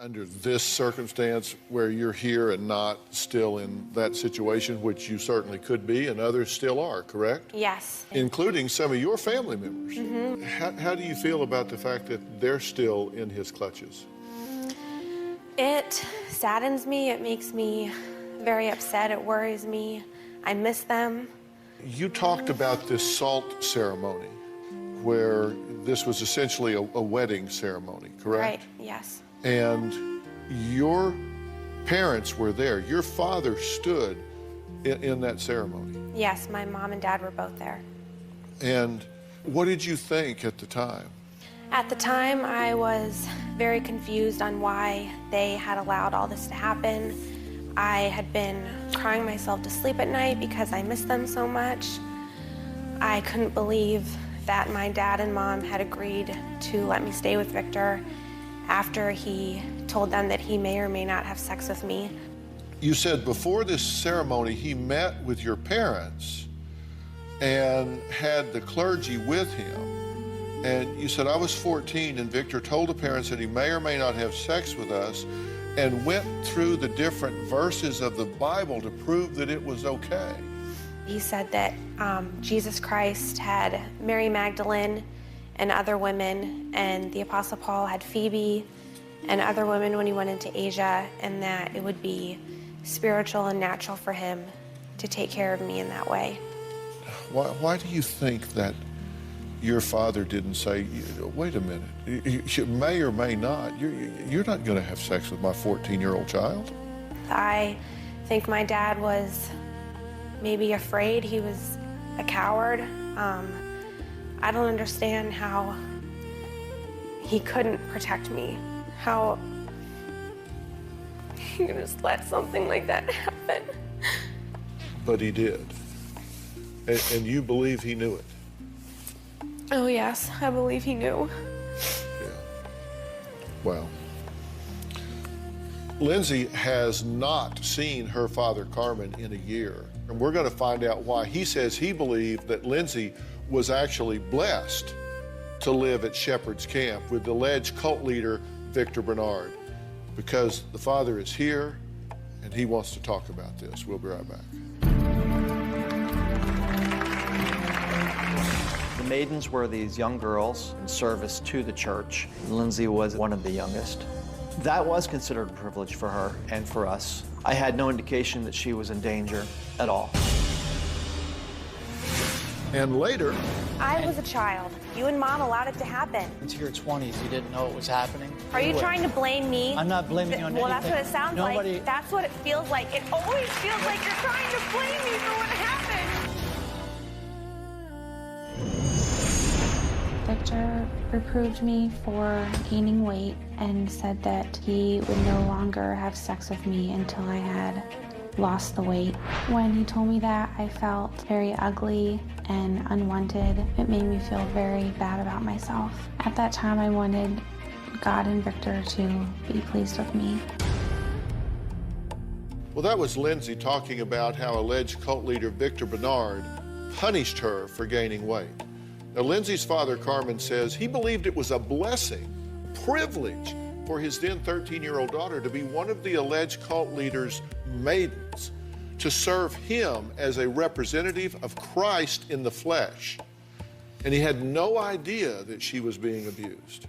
Under this circumstance where you're here and not still in that situation, which you certainly could be and others still are, correct? Yes. Including some of your family members. Mm-hmm. How do you feel about the fact that they're still in his clutches? It saddens me. It makes me very upset. It worries me. I miss them. You talked about this salt ceremony where this was essentially a wedding ceremony, correct? Right, yes. And your parents were there. Your father stood in that ceremony. Yes, my mom and dad were both there. And what did you think at the time? At the time, I was very confused on why they had allowed all this to happen. I had been crying myself to sleep at night because I missed them so much. I couldn't believe that my dad and mom had agreed to let me stay with Victor after he told them that he may or may not have sex with me. You said before this ceremony he met with your parents and had the clergy with him. And you said, I was 14 and Victor told the parents that he may or may not have sex with us and went through the different verses of the Bible to prove that it was okay. He said that Jesus Christ had Mary Magdalene and other women, and the Apostle Paul had Phoebe and other women when he went into Asia, and that it would be spiritual and natural for him to take care of me in that way. Why do you think that your father didn't say, wait a minute, you may or may not, you're not going to have sex with my 14-year-old child? I think my dad was maybe afraid. He was a coward. I don't understand how he couldn't protect me, how he could just let something like that happen. But he did. And you believe he knew it? Oh, yes, I believe he knew. Yeah. Well, Lindsay has not seen her father, Carmen, in a year. And we're going to find out why. He says he believed that Lindsay was actually blessed to live at Shepherd's Camp with the alleged cult leader, Victor Bernard, because the father is here and he wants to talk about this. We'll be right back. The maidens were these young girls in service to the church. Lindsay was one of the youngest. That was considered a privilege for her and for us. I had no indication that she was in danger at all. And later, I was a child. You and Mom allowed it to happen. Into your 20s, you didn't know it was happening? Are you trying to blame me? I'm not blaming you on Well, anything. that's what it sounds like. That's what it feels like. It always feels like you're trying to blame me for what happened. Victor reproved me for gaining weight and said that he would no longer have sex with me until I had lost the weight. When he told me that, I felt very ugly and unwanted. It made me feel very bad about myself. At that time, I wanted God and Victor to be pleased with me. well, that was Lindsay talking about how alleged cult leader Victor Bernard punished her for gaining weight. Now, Lindsay's father, Carmen, says he believed it was a blessing, privilege for his then 13-year-old daughter to be one of the alleged cult leader's maidens, to serve him as a representative of Christ in the flesh. And he had no idea that she was being abused.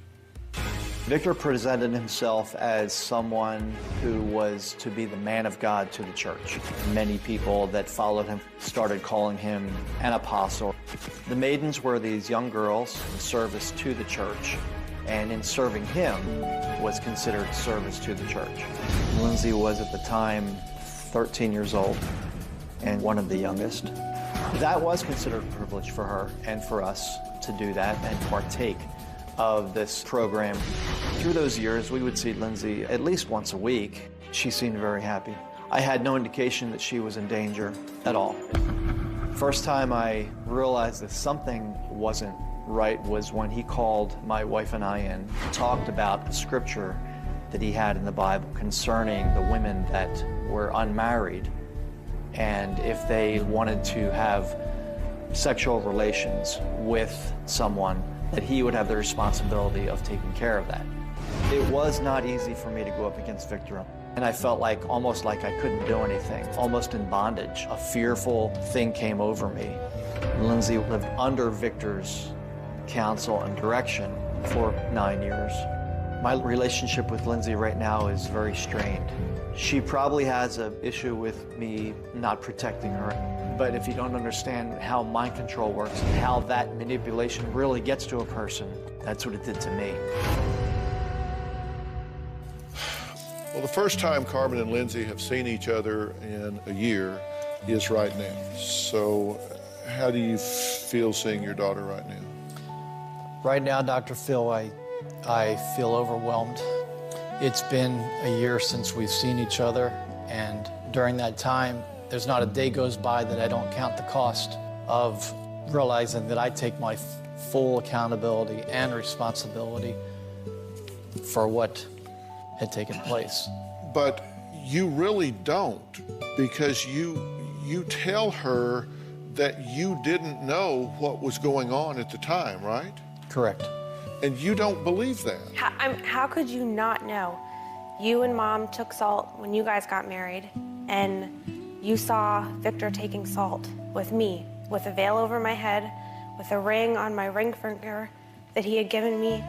Victor presented himself as someone who was to be the man of God to the church. Many people that followed him started calling him an apostle. The maidens were these young girls in service to the church, and in serving him was considered service to the church. Lindsay was at the time 13 years old and one of the youngest. That was considered a privilege for her and for us to do that and partake of this program. Through those years, we would see Lindsay at least once a week. She seemed very happy. I had no indication that she was in danger at all. First time I realized that something wasn't right was when he called my wife and I in and talked about the scripture that he had in the Bible concerning the women that were unmarried, and if they wanted to have sexual relations with someone, that he would have the responsibility of taking care of that. It was not easy for me to go up against Victor. And I felt like almost like I couldn't do anything, almost in bondage. A fearful thing came over me. Lindsay lived under Victor's counsel and direction for 9 years. My relationship with Lindsay right now is very strained. She probably has an issue with me not protecting her. But if you don't understand how mind control works and how that manipulation really gets to a person, that's what it did to me. Well, the first time Carmen and Lindsay have seen each other in a year is right now. So how do you feel seeing your daughter right now? Right now, Dr. Phil, I feel overwhelmed. It's been a year since we've seen each other, and during that time, there's not a day goes by that I don't count the cost of realizing that I take my full accountability and responsibility for what had taken place. But you really don't, because you tell her that you didn't know what was going on at the time, right? Correct. And you don't believe that. How could you not know? You and Mom took salt when you guys got married, and you saw Victor taking salt with me, with a veil over my head, with a ring on my ring finger that he had given me.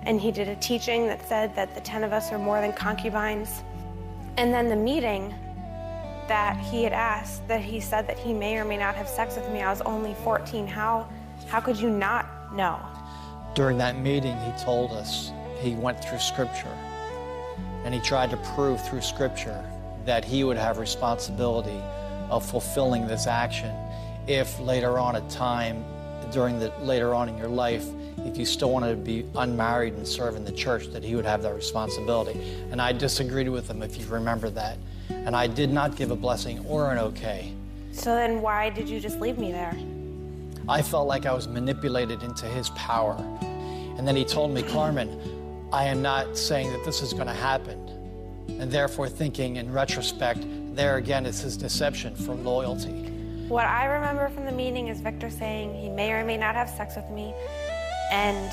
And he did a teaching that said that the 10 of us are more than concubines. And then the meeting that he had asked, that he said that he may or may not have sex with me. I was only 14. How could you not know? During that meeting, he told us he went through Scripture, and he tried to prove through Scripture that he would have responsibility of fulfilling this action if later on later on in your life, if you still wanted to be unmarried and serve in the church, that he would have that responsibility. And I disagreed with him, if you remember that. And I did not give a blessing or an okay. So then why did you just leave me there? I felt like I was manipulated into his power. And then he told me, Carmen, I am not saying that this is going to happen. And therefore thinking in retrospect, there again is his deception for loyalty. What I remember from the meeting is Victor saying he may or may not have sex with me. And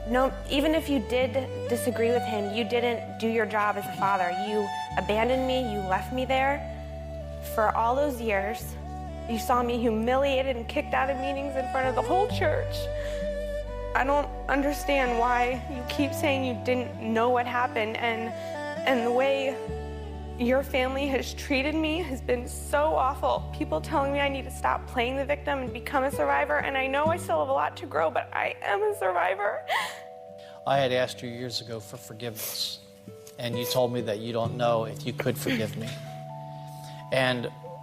no, even if you did disagree with him, you didn't do your job as a father. You abandoned me, you left me there. For all those years, you saw me humiliated and kicked out of meetings in front of the whole church. I don't understand why you keep saying you didn't know what happened, and the way your family has treated me has been so awful. People telling me I need to stop playing the victim and become a survivor, and I know I still have a lot to grow, but I am a survivor. I had asked you years ago for forgiveness, and you told me that you don't know if you could forgive me.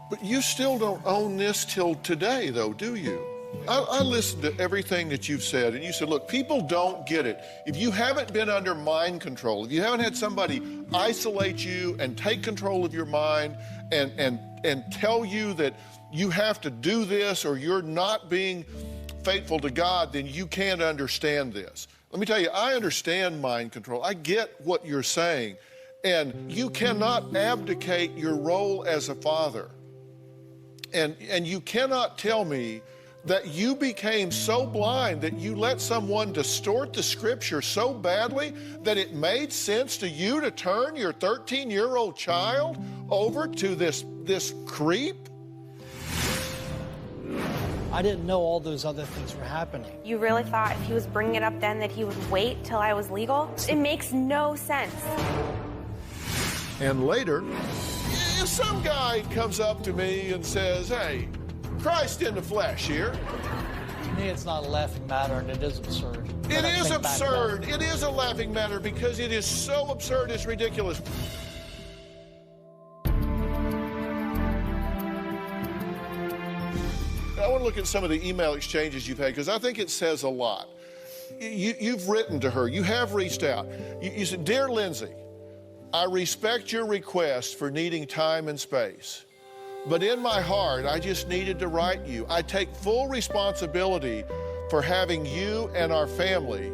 But you still don't own this till today, though, do you? I listened to everything that you've said, and you said, look, people don't get it. If you haven't been under mind control, if you haven't had somebody isolate you and take control of your mind and tell you that you have to do this or you're not being faithful to God, then you can't understand this. Let me tell you, I understand mind control. I get what you're saying. And you cannot abdicate your role as a father. And you cannot tell me that you became so blind that you let someone distort the Scripture so badly that it made sense to you to turn your 13-year-old child over to this creep? I didn't know all those other things were happening. You really thought if he was bringing it up then that he would wait till I was legal? It makes no sense. And later, if some guy comes up to me and says, hey, Christ in the flesh here. To me, it's not a laughing matter, and it is absurd. It is absurd. It is a laughing matter because it is so absurd, it's ridiculous. I want to look at some of the email exchanges you've had because I think it says a lot. You've written to her. You have reached out. You said, Dear Lindsay, I respect your request for needing time and space. But in my heart, I just needed to write you. I take full responsibility for having you and our family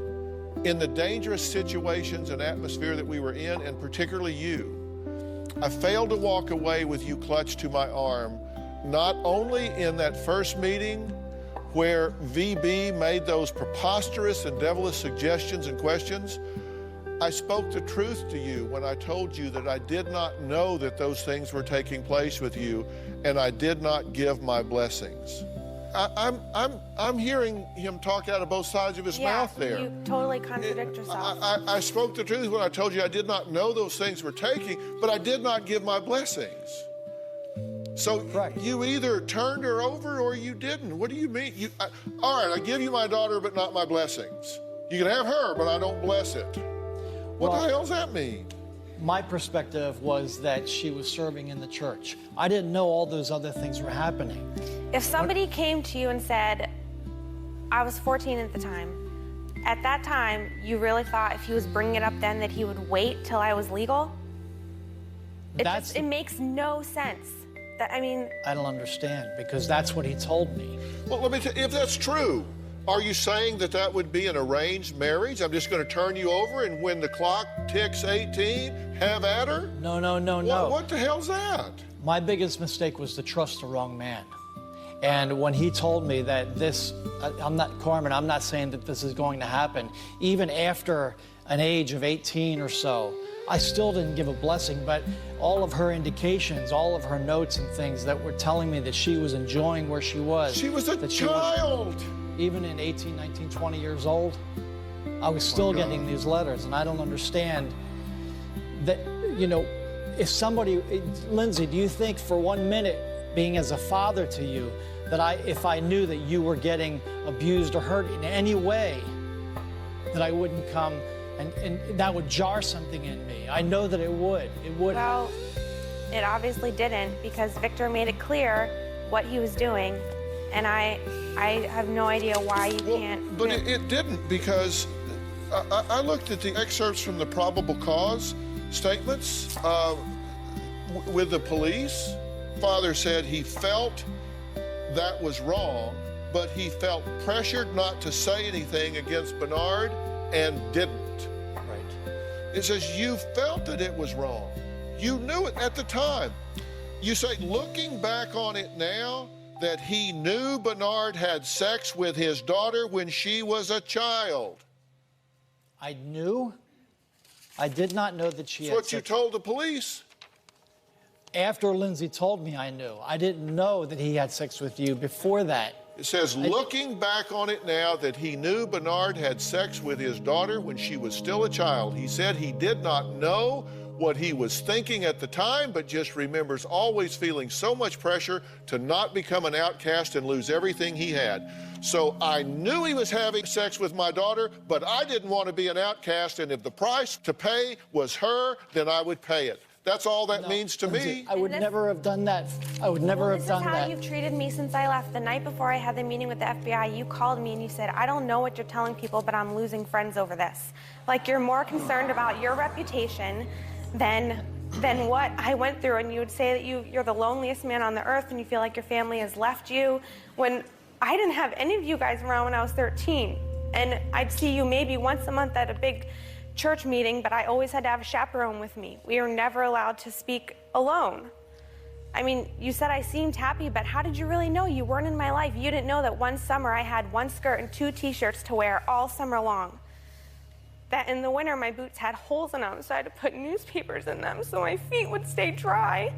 in the dangerous situations and atmosphere that we were in, and particularly you. I failed to walk away with you clutched to my arm, not only in that first meeting where VB made those preposterous and devilish suggestions and questions, I spoke the truth to you when I told you that I did not know that those things were taking place with you, and I did not give my blessings. I'm hearing him talk out of both sides of his mouth there. You totally contradict yourself. I spoke the truth when I told you I did not know those things were taking, but I did not give my blessings. So you either turned her over or you didn't. What do you mean? All right, I give you my daughter, but not my blessings. You can have her, but I don't bless it. What the hell does that mean? My perspective was that she was serving in the church. I didn't know all those other things were happening. If somebody came to you and said, I was 14 at the time, at that time, you really thought if he was bringing it up then that he would wait till I was legal? It makes no sense. I don't understand, because that's what he told me. Well, let me tell you, if that's true, are you saying that that would be an arranged marriage? I'm just going to turn you over, and when the clock ticks 18, have at her? No. What the hell's that? My biggest mistake was to trust the wrong man. And when he told me that I'm not saying that this is going to happen, even after an age of 18 or so, I still didn't give a blessing, but all of her indications, all of her notes and things that were telling me that she was enjoying where she was. She was a child. Even in 18, 19, 20 years old, I was still getting these letters, and I don't understand that, if somebody, Lindsay, do you think for 1 minute, being as a father to you, that if I knew that you were getting abused or hurt in any way, that I wouldn't come and that would jar something in me? I know that it would. It would. Well, it obviously didn't, because Victor made it clear what he was doing, and I have no idea why you can't. But it didn't, because I looked at the excerpts from the probable cause statements with the police. Father said he felt that was wrong, but he felt pressured not to say anything against Bernard and didn't. Right. It says you felt that it was wrong. You knew it at the time. You say, looking back on it now, that he knew Bernard had sex with his daughter when she was a child. I knew? I did not know that she had That's what you told the police. After Lindsay told me, I knew. I didn't know that he had sex with you before that. It says, looking back on it now, that he knew Bernard had sex with his daughter when she was still a child. He said he did not know what he was thinking at the time, but just remembers always feeling so much pressure to not become an outcast and lose everything he had. So I knew he was having sex with my daughter, but I didn't want to be an outcast, and if the price to pay was her, then I would pay it. That's all that means to me. I would never have done that. I would never have done that. This is how you've treated me since I left. The night before I had the meeting with the FBI, you called me and you said, I don't know what you're telling people, but I'm losing friends over this. Like, you're more concerned about your reputation than what I went through. And you would say that you're the loneliest man on the earth and you feel like your family has left you, when I didn't have any of you guys around when I was 13. And I'd see you maybe once a month at a big church meeting, but I always had to have a chaperone with me. We were never allowed to speak alone. I mean, you said I seemed happy, but how did you really know? You weren't in my life. You didn't know that one summer I had one skirt and 2 t-shirts to wear all summer long. That in the winter my boots had holes in them, so I had to put newspapers in them so my feet would stay dry.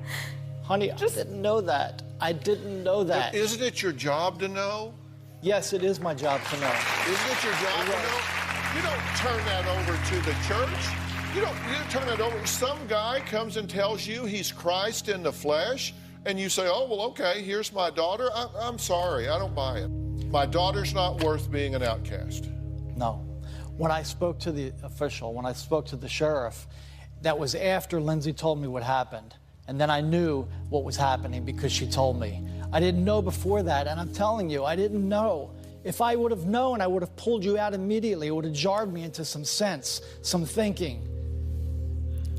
Honey, I didn't know that. I didn't know that. But isn't it your job to know? Yes, it is my job to know. Isn't it your job to know? You don't turn that over to the church. You don't turn that over. Some guy comes and tells you he's Christ in the flesh, and you say, oh, well, okay, here's my daughter. I'm sorry, I don't buy it. My daughter's not worth being an outcast. No. When I spoke to the official, when I spoke to the sheriff, that was after Lindsay told me what happened. And then I knew what was happening because she told me. I didn't know before that, and I'm telling you, I didn't know. If I would have known, I would have pulled you out immediately. It would have jarred me into some sense, some thinking.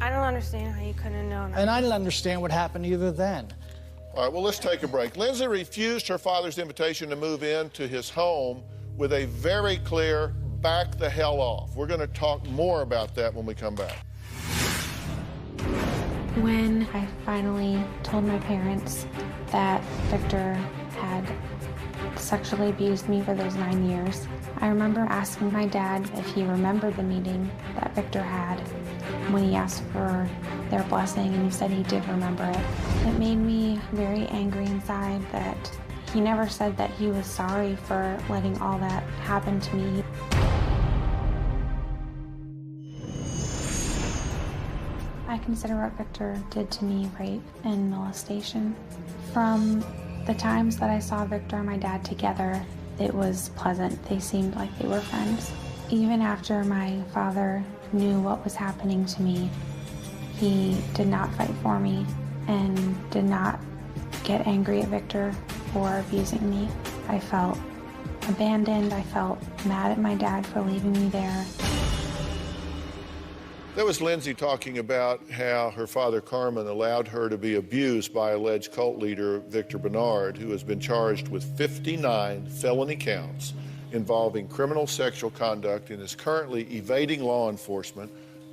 I don't understand how you couldn't have known. And I didn't understand what happened either then. All right, well, let's take a break. Lindsay refused her father's invitation to move into his home with a very clear back the hell off. We're going to talk more about that when we come back. When I finally told my parents that Victor had sexually abused me for those 9 years. I remember asking my dad if he remembered the meeting that Victor had when he asked for their blessing, and he said he did remember it. It made me very angry inside that he never said that he was sorry for letting all that happen to me. I consider what Victor did to me rape and molestation. From the times that I saw Victor and my dad together, it was pleasant. They seemed like they were friends. Even after my father knew what was happening to me, he did not fight for me and did not get angry at Victor for abusing me. I felt abandoned. I felt mad at my dad for leaving me there. That was Lindsay talking about how her father Carmen allowed her to be abused by alleged cult leader Victor Bernard, who has been charged with 59 felony counts involving criminal sexual conduct and is currently evading law enforcement.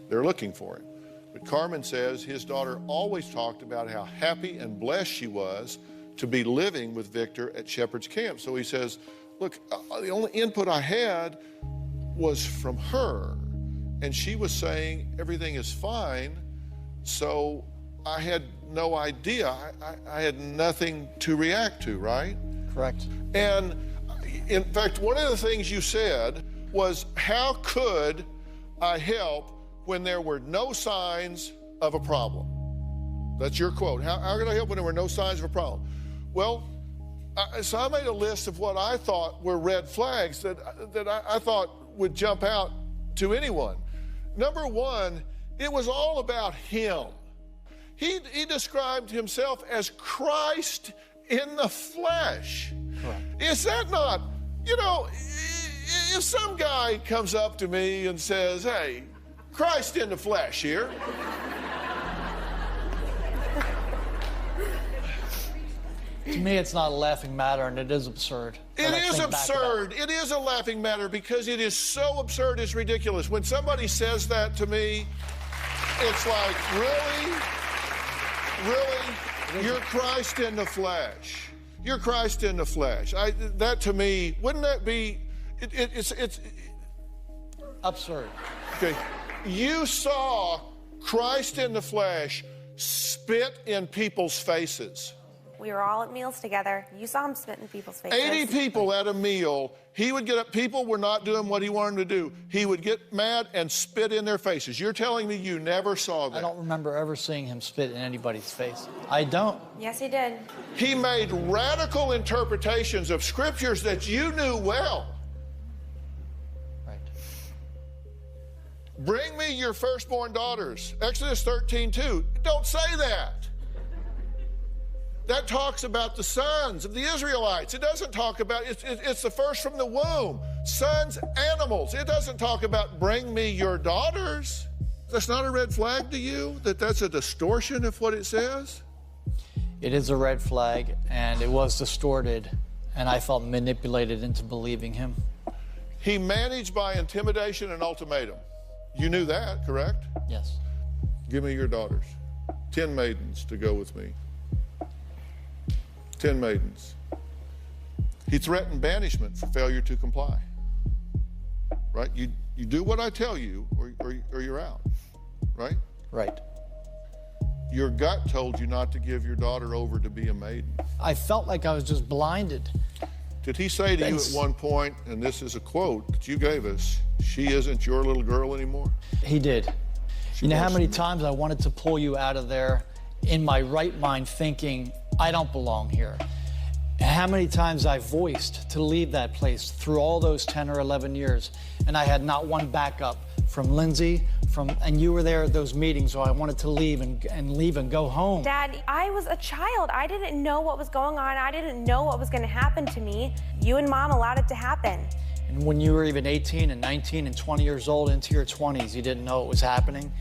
They're looking for him. But Carmen says his daughter always talked about how happy and blessed she was to be living with Victor at Shepherd's Camp. So he says, look, the only input I had was from her. And she was saying everything is fine, so I had no idea. I had nothing to react to, right? Correct. And in fact, one of the things you said was, how could I help when there were no signs of a problem? That's your quote. How could I help when there were no signs of a problem? Well, so I made a list of what I thought were red flags that I thought would jump out to anyone. Number one, it was all about him. He described himself as Christ in the flesh. Correct. Is that not, you know, if some guy comes up to me and says, hey, Christ in the flesh here. To me, it's not a laughing matter, and it is absurd. It is absurd. It is a laughing matter because it is so absurd, it's ridiculous. When somebody says that to me, it's like, really? Really? You're Christ in the flesh. You're Christ in the flesh. That to me, wouldn't that be, it's absurd. Okay. You saw Christ in the flesh spit in people's faces. We were all at meals together. You saw him spit in people's faces. 80 people at a meal. He would get up. People were not doing what he wanted them to do. He would get mad and spit in their faces. You're telling me you never saw that? I don't remember ever seeing him spit in anybody's face. I don't. Yes, he did. He made radical interpretations of scriptures that you knew well. Right. Bring me your firstborn daughters. Exodus 13:2. Don't say that. That talks about the sons of the Israelites. It doesn't talk about, it's the first from the womb. Sons, animals. It doesn't talk about bring me your daughters. That's not a red flag to you? That's a distortion of what it says? It is a red flag, and it was distorted, and I felt manipulated into believing him. He managed by intimidation and ultimatum. You knew that, correct? Yes. Give me your daughters. 10 maidens to go with me. 10 maidens. He threatened banishment for failure to comply. Right? You do what I tell you or you're out. Right? Right. Your gut told you not to give your daughter over to be a maiden. I felt like I was just blinded. Did he say to you at one point, and this is a quote that you gave us, she isn't your little girl anymore? He did. You know how many times I wanted to pull you out of there in my right mind thinking, I don't belong here. How many times I voiced to leave that place through all those 10 or 11 years, and I had not one backup from Lindsay, and you were there at those meetings, so I wanted to leave and go home. Dad, I was a child. I didn't know what was going on. I didn't know what was going to happen to me. You and Mom allowed it to happen. And when you were even 18 and 19 and 20 years old, into your 20s, you didn't know it was happening.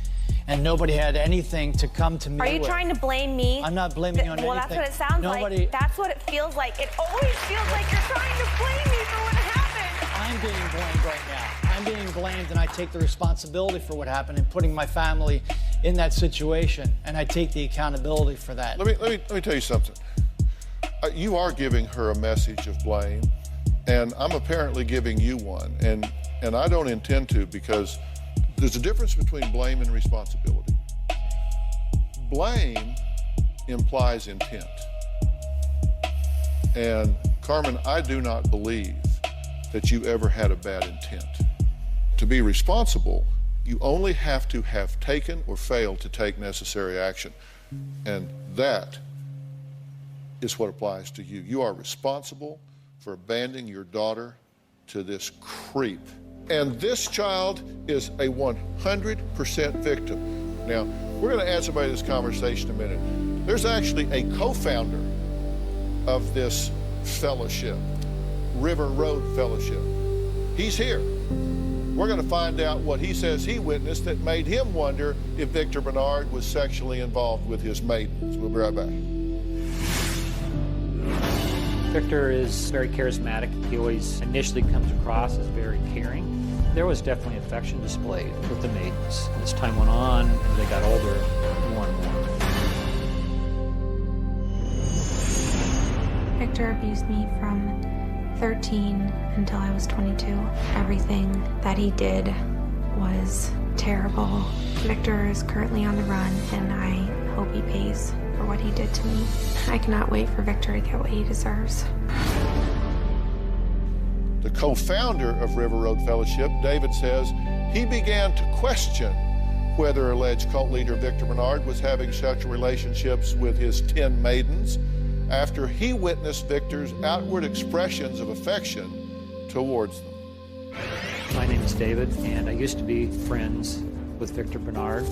And nobody had anything to come to me with. Are you trying to blame me? I'm not blaming you on anything. Well, that's what it sounds like. That's what it feels like. It always feels like you're trying to blame me for what happened. I'm being blamed right now. I'm being blamed, and I take the responsibility for what happened and putting my family in that situation, and I take the accountability for that. Let me tell you something. You are giving her a message of blame, and I'm apparently giving you one, and I don't intend to, because there's a difference between blame and responsibility. Blame implies intent. And Carmen, I do not believe that you ever had a bad intent. To be responsible, you only have to have taken or failed to take necessary action. And that is what applies to you. You are responsible for abandoning your daughter to this creep. And this child is a 100% victim. Now, we're going to add somebody to this conversation in a minute. There's actually a co-founder of this fellowship, River Road Fellowship. He's here. We're going to find out what he says he witnessed that made him wonder if Victor Bernard was sexually involved with his maidens. We'll be right back. Victor is very charismatic. He always initially comes across as very caring. There was definitely affection displayed with the maidens. As time went on, as they got older, more and more. Victor abused me from 13 until I was 22. Everything that he did was terrible. Victor is currently on the run, and I hope he pays for what he did to me. I cannot wait for Victor to get what he deserves. The co-founder of River Road Fellowship, David, says he began to question whether alleged cult leader Victor Bernard was having sexual relationships with his 10 maidens after he witnessed Victor's outward expressions of affection towards them. My name is David, and I used to be friends with Victor Bernard.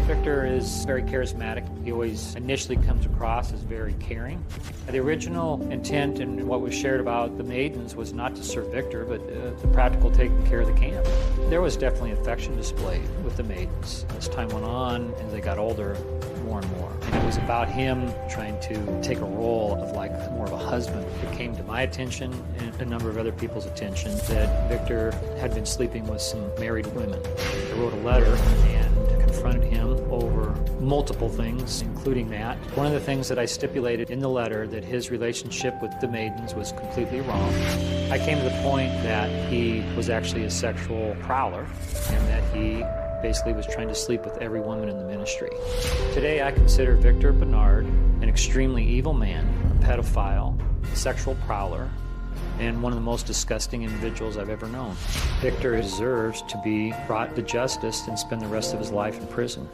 Victor is very charismatic. He always initially comes across as very caring. The original intent and what was shared about the maidens was not to serve Victor, but the practical taking care of the camp. There was definitely affection displayed with the maidens. As time went on, and they got older, more and more. And it was about him trying to take a role of like more of a husband. It came to my attention and a number of other people's attention that Victor had been sleeping with some married women. I wrote a letter and confronted him over multiple things, including that. One of the things that I stipulated in the letter that his relationship with the maidens was completely wrong. I came to the point that he was actually a sexual prowler and that he basically was trying to sleep with every woman in the ministry. Today I consider Victor Bernard an extremely evil man, a pedophile, a sexual prowler, and one of the most disgusting individuals I've ever known. Victor deserves to be brought to justice and spend the rest of his life in prison.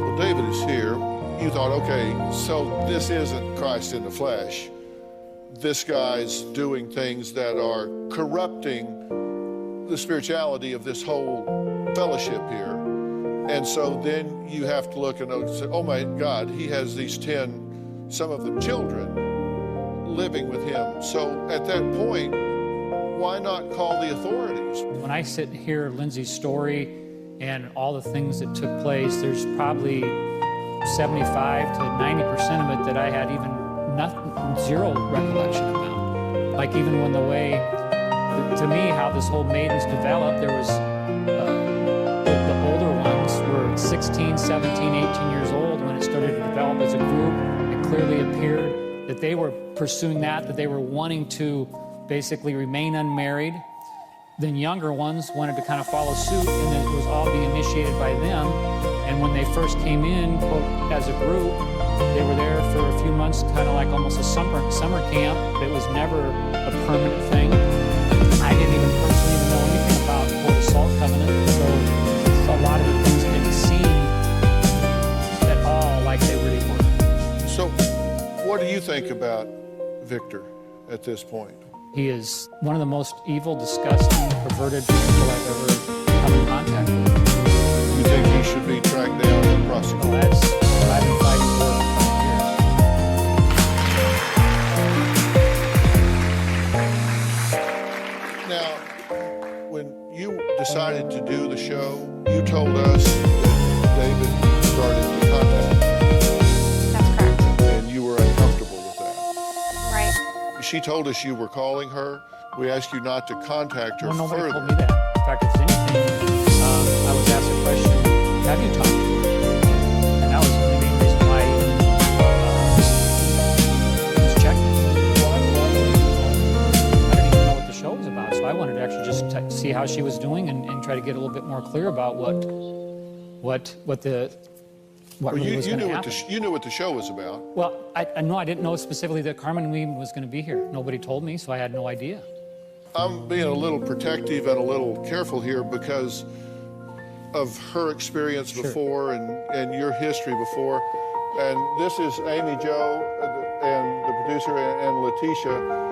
Well, David is here. You thought, okay, so this isn't Christ in the flesh. This guy's doing things that are corrupting the spirituality of this whole fellowship here. And so then you have to look and say, oh my God, he has these 10, some of them children, living with him. So at that point, why not call the authorities? When I sit and hear Lindsay's story and all the things that took place, there's probably 75 to 90% of it that I had even zero recollection about. Like even when the way, to me, how this whole maidens developed, there was, the older ones were 16, 17, 18 years old when it started to develop as a group. It clearly appeared that they were pursuing that they were wanting to basically remain unmarried. Then younger ones wanted to kind of follow suit, and it was all being initiated by them. And when they first came in, quote, as a group, they were there for a few months, kind of like almost a summer camp. It was never a permanent thing. I didn't even personally know anything about quote assault covenant, so a lot of the things didn't seem at all like they really were. So what do you think about Victor at this point? He is one of the most evil, disgusting, perverted people I've ever come in contact with. You think he should be tracked down and prosecuted? Well, that's what I've been fighting for 20 years. Now, when you decided to do the show, you told us that David started to contact you. That's correct. And you were uncomfortable with that. Right. She told us you were calling her. We asked you not to contact her Well, nobody further. told me that. In fact, if anything, I was asked a question, have you talked to her? And that was the main reason why I even how she was doing and try to get a little bit more clear about what Well, really was going to happen. you knew what the show was about. Well, I know I didn't know specifically that Carmen Lee was going to be here. Nobody told me, so I had no idea. I'm being a little protective and a little careful here because of her experience before and your history before. And this is Amy Jo and the producer and Letitia.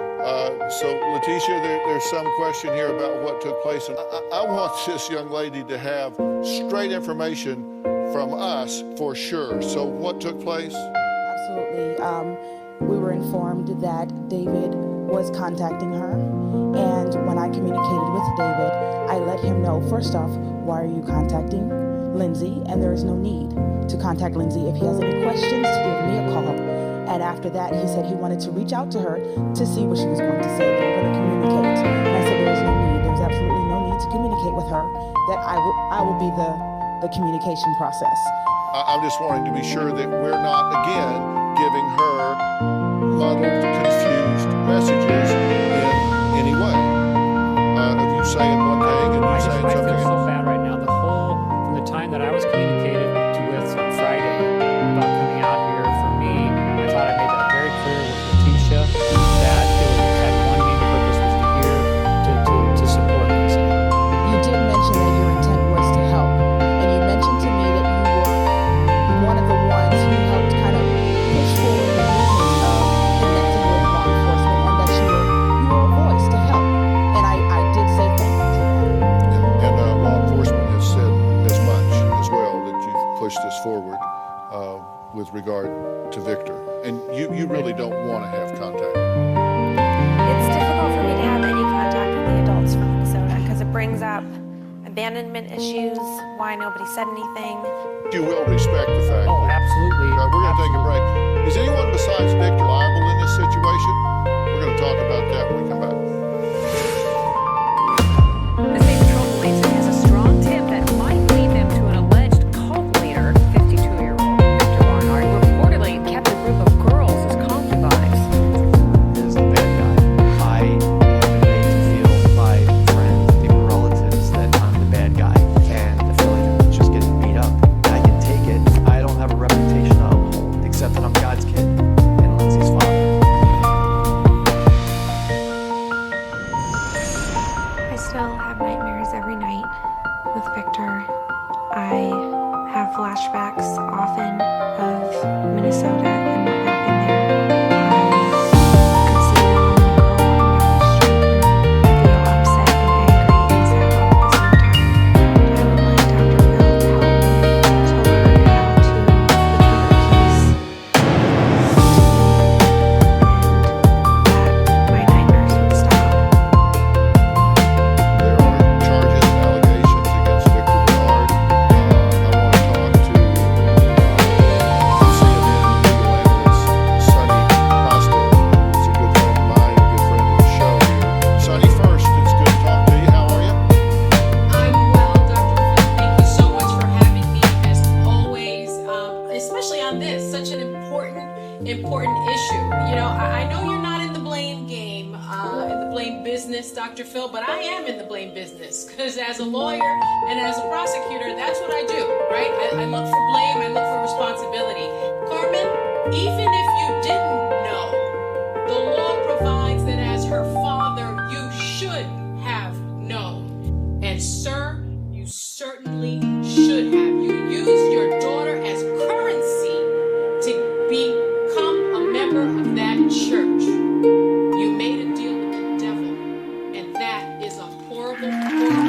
So Letitia, there's some question here about what took place. And I want this young lady to have straight information from us for sure. So what took place? Absolutely. We were informed that David was contacting her, and when I communicated with David, I let him know, first off, why are you contacting Lindsay? And there is no need to contact Lindsay. If he has any questions, to give me a call. And after that, he said he wanted to reach out to her to see what she was going to say. They were going to communicate. And I said there is no need. There's absolutely no need to communicate with her. That I will be the communication process. I'm just wanting to be sure that we're not, again, giving her muddled, confused messages in any way. Of you saying one thing and you saying I something feel so else. bad right now. From the time that I was communicated with on Friday about coming out here, for me, I thought I made that very clear with Letitia that it had one main purpose was to hear, to support Lindsay. You did mention that your intent was to help, and you mentioned to me that you were one of the ones who helped kind of push forward the movement of connecting with law enforcement, and that you were a voice to help. And I did say thank you to that. And law enforcement has said as much as well, that you've pushed this forward with regard to Victor. And you really don't want to have contact. It's difficult for me to have any contact with the adults from Minnesota because it brings up abandonment issues, why nobody said anything. You will respect the fact Oh, that absolutely. we're going to take a break. Is anyone besides Victor liable in this situation? We're going to talk about that when we come back. The State Patrol believes it has a strong tip that might lead them to an alleged cult leader, 52-year-old Victor Barnard, who reportedly kept a group of girls as concubines. Is the bad guy. I have been made to feel by friends, even relatives, that I'm the bad guy. And I feel like I'm just getting beat up. I can take it. I don't have a reputation to uphold, except that I'm God's kid and Lindsay's father. I still have nightmares every night with Victor. I have flashbacks often of Minnesota and what happened there. I see him walking down the street and feel upset and angry and sad all at the same time. I would like Dr. Phil to help me to learn how to become at peace and that my nightmares would stop. There are charges and allegations against Victor Bernard. I want to talk to CNN legal analyst Sonny Costa. He's a good friend of mine, a good friend of the show here. Sonny, first, it's good to talk to you. How are you? I'm well, Dr. Phil. Thank you so much for having me, as always, especially on this, such an important issue. You know, I know you're not in the blame game, in the blame business, Dr. Phil, but I am in the blame business, because as a lawyer and as a prosecutor, that's what I do, right? I look for blame, I look for responsibility. Carmen, even if you didn't know, the law provides that as her father, you should have known. And sir, you certainly should have. You used your daughter as currency to become a member of that church. You made a deal with the devil, and that is a horrible, horrible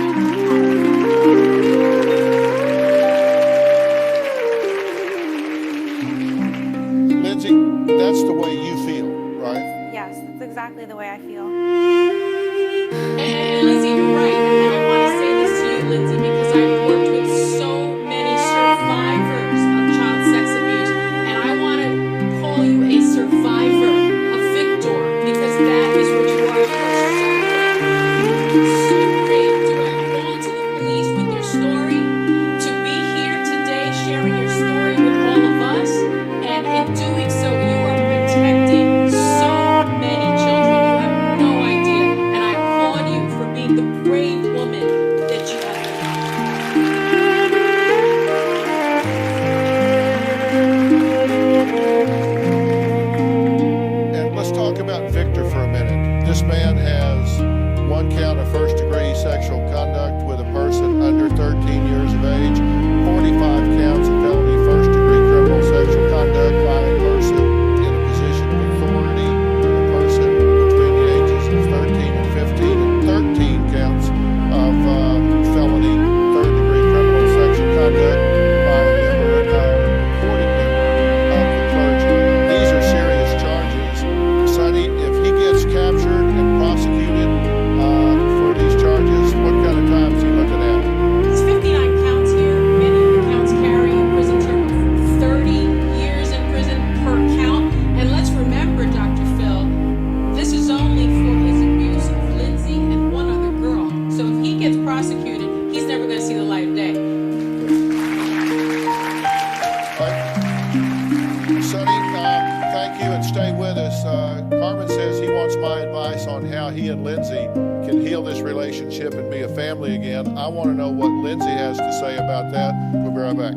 he and Lindsay can heal this relationship and be a family again. I want to know what Lindsay has to say about that. We'll be right back.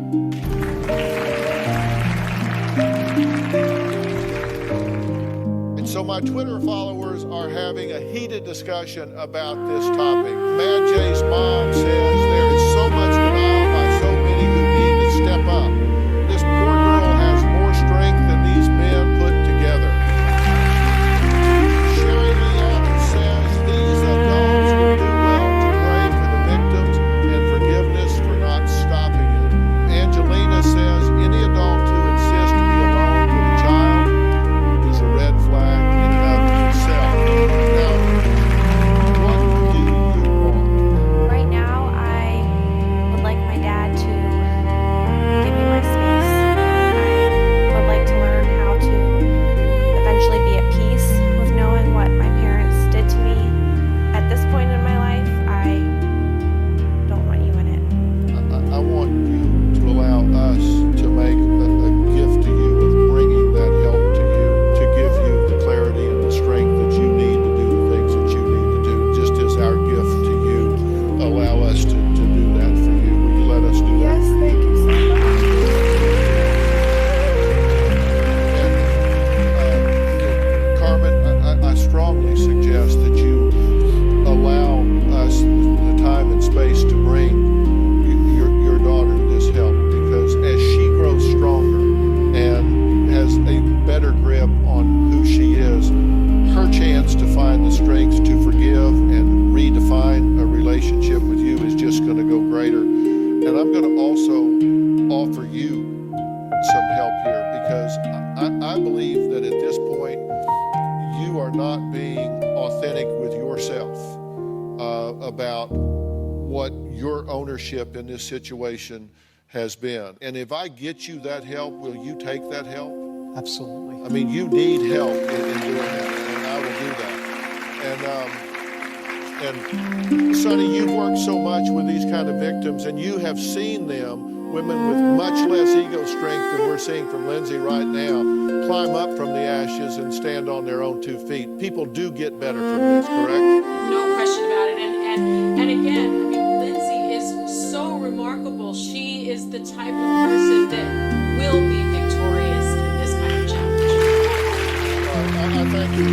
And so my Twitter followers are having a heated discussion about this topic. Mad Jay's mom says there is so much denial by so many who need to step up. This poor girl has more strength than these men put together. Sherry Lee Evans says these adults would do well to pray for the victims and forgiveness for not stopping it. Angelina says any adult who insists to be alone with a child is a red flag in and of itself. Now, what do you want? Right now, I would like my dad to give me my space. I would like to learn how to eventually be at peace with knowing what my parents did to me. At this point in my life, I don't want you in it. I want you to allow us to make a gift to you of bringing that help to you, to give you the clarity and the strength that you need to do the things that you need to do. Just as our gift to you, allow us to do that for you. Will you let us do that? Yes, thank you so much. Carmen, I strongly suggest that you allow us the time and space to bring your daughter this help, because as she grows stronger and has a better grip on who she is, her chance to find the strength to forgive and redefine a relationship with you is just going to go greater. And I'm going to also offer you some help here, because I believe that at this point you are not being authentic with yourself about what your ownership in this situation has been. And if I get you that help, will you take that help? Absolutely. I mean, you need help in doing that, and I will do that. And Sonny, you've worked so much with these kind of victims, and you have seen them, women with much less ego strength than we're seeing from Lindsay right now, climb up from the ashes and stand on their own 2 feet. People do get better from this, correct? No question about it. And again, I mean, Lindsay is so remarkable. She is the type of person that will be victorious in this kind of challenge. I thank you.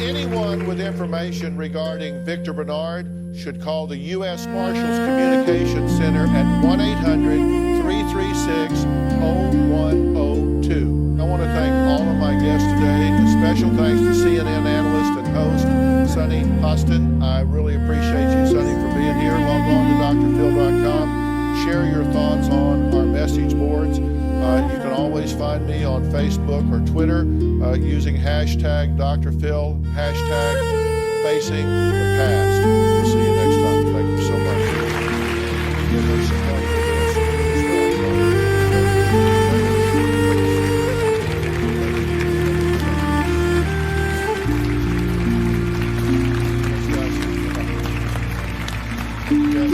Anyone with information regarding Victor Bernard should call the U.S. Marshals Communications Center at 1-800-336-0102. I want to thank all of my guests today. A special thanks to CNN analyst and host Sonny Hostin. I really appreciate you, Sonny, for being here. Log on to drphil.com. Share your thoughts on our message boards. You can always find me on Facebook or Twitter using hashtag Dr. Phil, hashtag Facing the Past. We'll see you next time. Thank you so much. Give us some help with this as well. Yes.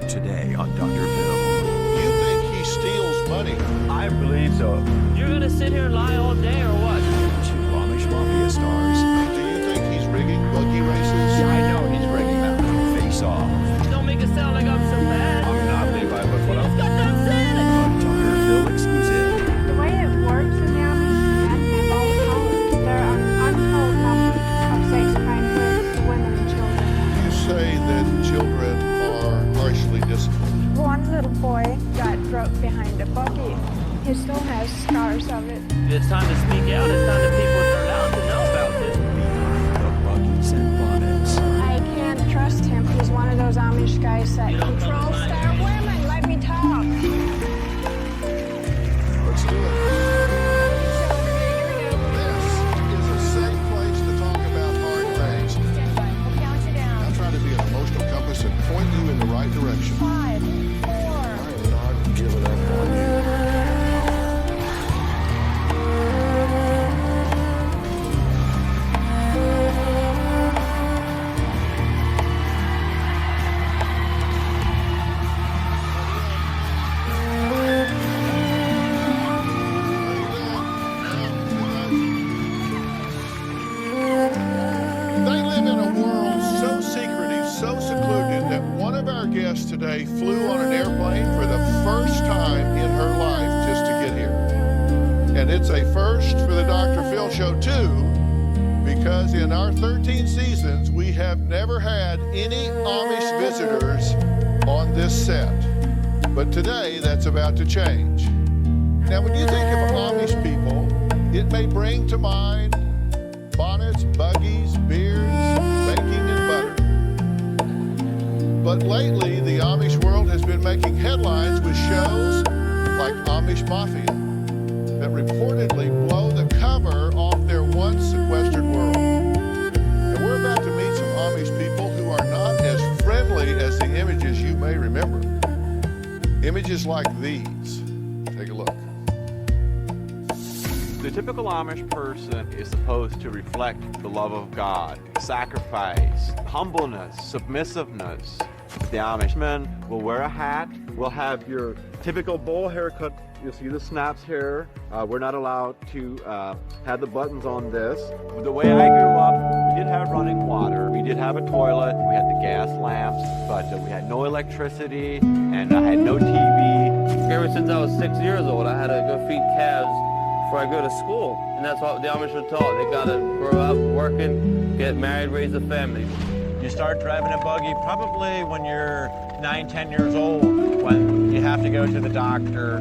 Today on Dr. Phil. You think he steals money? I believe so. You're gonna sit here and lie all day or what? 2 Amish Mafia stars. Do you think he's rigging buggy races? Yeah, I know he's rigging that. Face off. Don't make it sound like I'm so bad. I'm not Levi, but what I'm Got done saying it. Dr. Phil exclusive. The way it works in the Amish, and all the colors, there are untold numbers of sex crimes with women and children. You say that children are harshly disciplined. One little boy got broke behind a buggy. He still has scars of it. It's time to speak out. It's time that people are allowed to know about this. Behind the buggies and bonnets. I can't trust him. He's one of those Amish guys that You don't controls trust their women. Let me talk. Let's do it. This is a safe place to talk about hard things. I'm trying to be an emotional compass and point you in the right direction. 5, 4. I am not giving up on you. secret, he's so secluded that one of our guests today flew on an airplane for the first time in her life just to get here. And it's a first for the Dr. Phil Show, too, because in our 13 seasons, we have never had any Amish visitors on this set. But today, that's about to change. Now, when you think of Amish people, it may bring to mind bonnets, buggies, beards, baking, and butter. But lately, the Amish world has been making headlines with shows like Amish Mafia that reportedly blow the cover off their once sequestered world. And we're about to meet some Amish people who are not as friendly as the images you may remember. Images like these. Take a look. The typical Amish person is supposed to reflect the love of God, sacrifice, humbleness, submissiveness. The Amish men will wear a hat, will have your typical bowl haircut. You'll see the snaps here. We're not allowed to have the buttons on this. The way I grew up, we did have running water. We did have a toilet. We had the gas lamps, but we had no electricity, and I had no TV. Ever since I was 6 years old, I had to go feed calves before I go to school. And that's what the Amish were taught. They gotta grow up working, get married, raise a family. You start driving a buggy probably when you're 9, 10 years old. When you have to go to the doctor,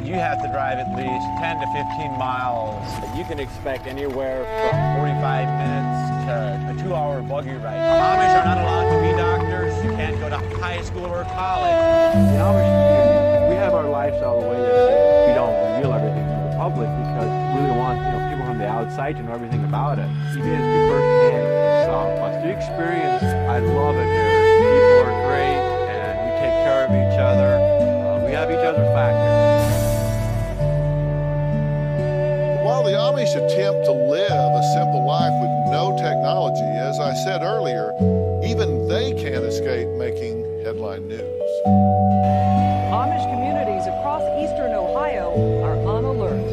you have to drive at least 10 to 15 miles. You can expect anywhere from 45 minutes to a 2-hour buggy ride. Amish are not allowed to be doctors. You can't go to high school or college. The Amish community, we have our lifestyle the way that it is. We don't reveal everything to the public because we really want people from the outside to know everything about it. You get to firsthand some the experience. I love it here. People are great and we take care of each other. We have each other's factors. While the Amish attempt to live a simple life with no technology, as I said earlier, even they can't escape making headline news. Amish communities across eastern Ohio are on alert.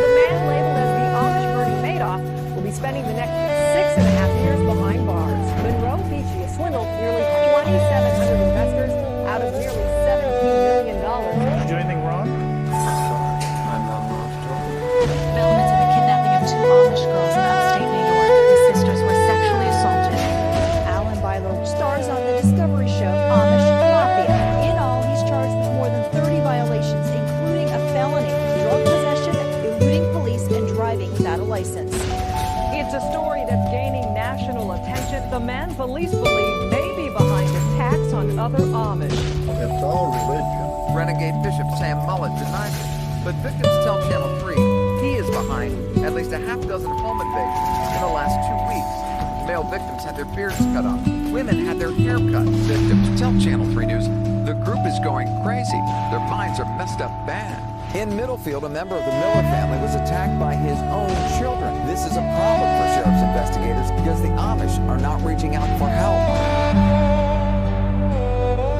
The man labeled as the Amish Bernie Madoff will be spending the next 6.5 years behind bars. Monroe Beachy has swindled nearly 2,700 investors out of nearly $17 million. Did you do anything wrong? Developments of the kidnapping of 2 Amish girls in upstate New York. The sisters were sexually assaulted. Alan Bilo stars on the Discovery show Amish Mafia. In all, he's charged with more than 30 violations, including a felony, drug possession, eluding police, and driving without a license. It's a story that's gaining national attention. The man police believe may be behind attacks on other Amish. It's all religion. Renegade Bishop Sam Mullet denies it. But victims tell Channel 3 he is behind at least a half dozen home invasions in the last 2 weeks. Male victims had their beards cut off. Women had their hair cut. Victims tell Channel 3 News the group is going crazy. Their minds are messed up bad. In Middlefield, a member of the Miller family was attacked by his own children. This is a problem for sheriff's investigators because the Amish are not reaching out for help.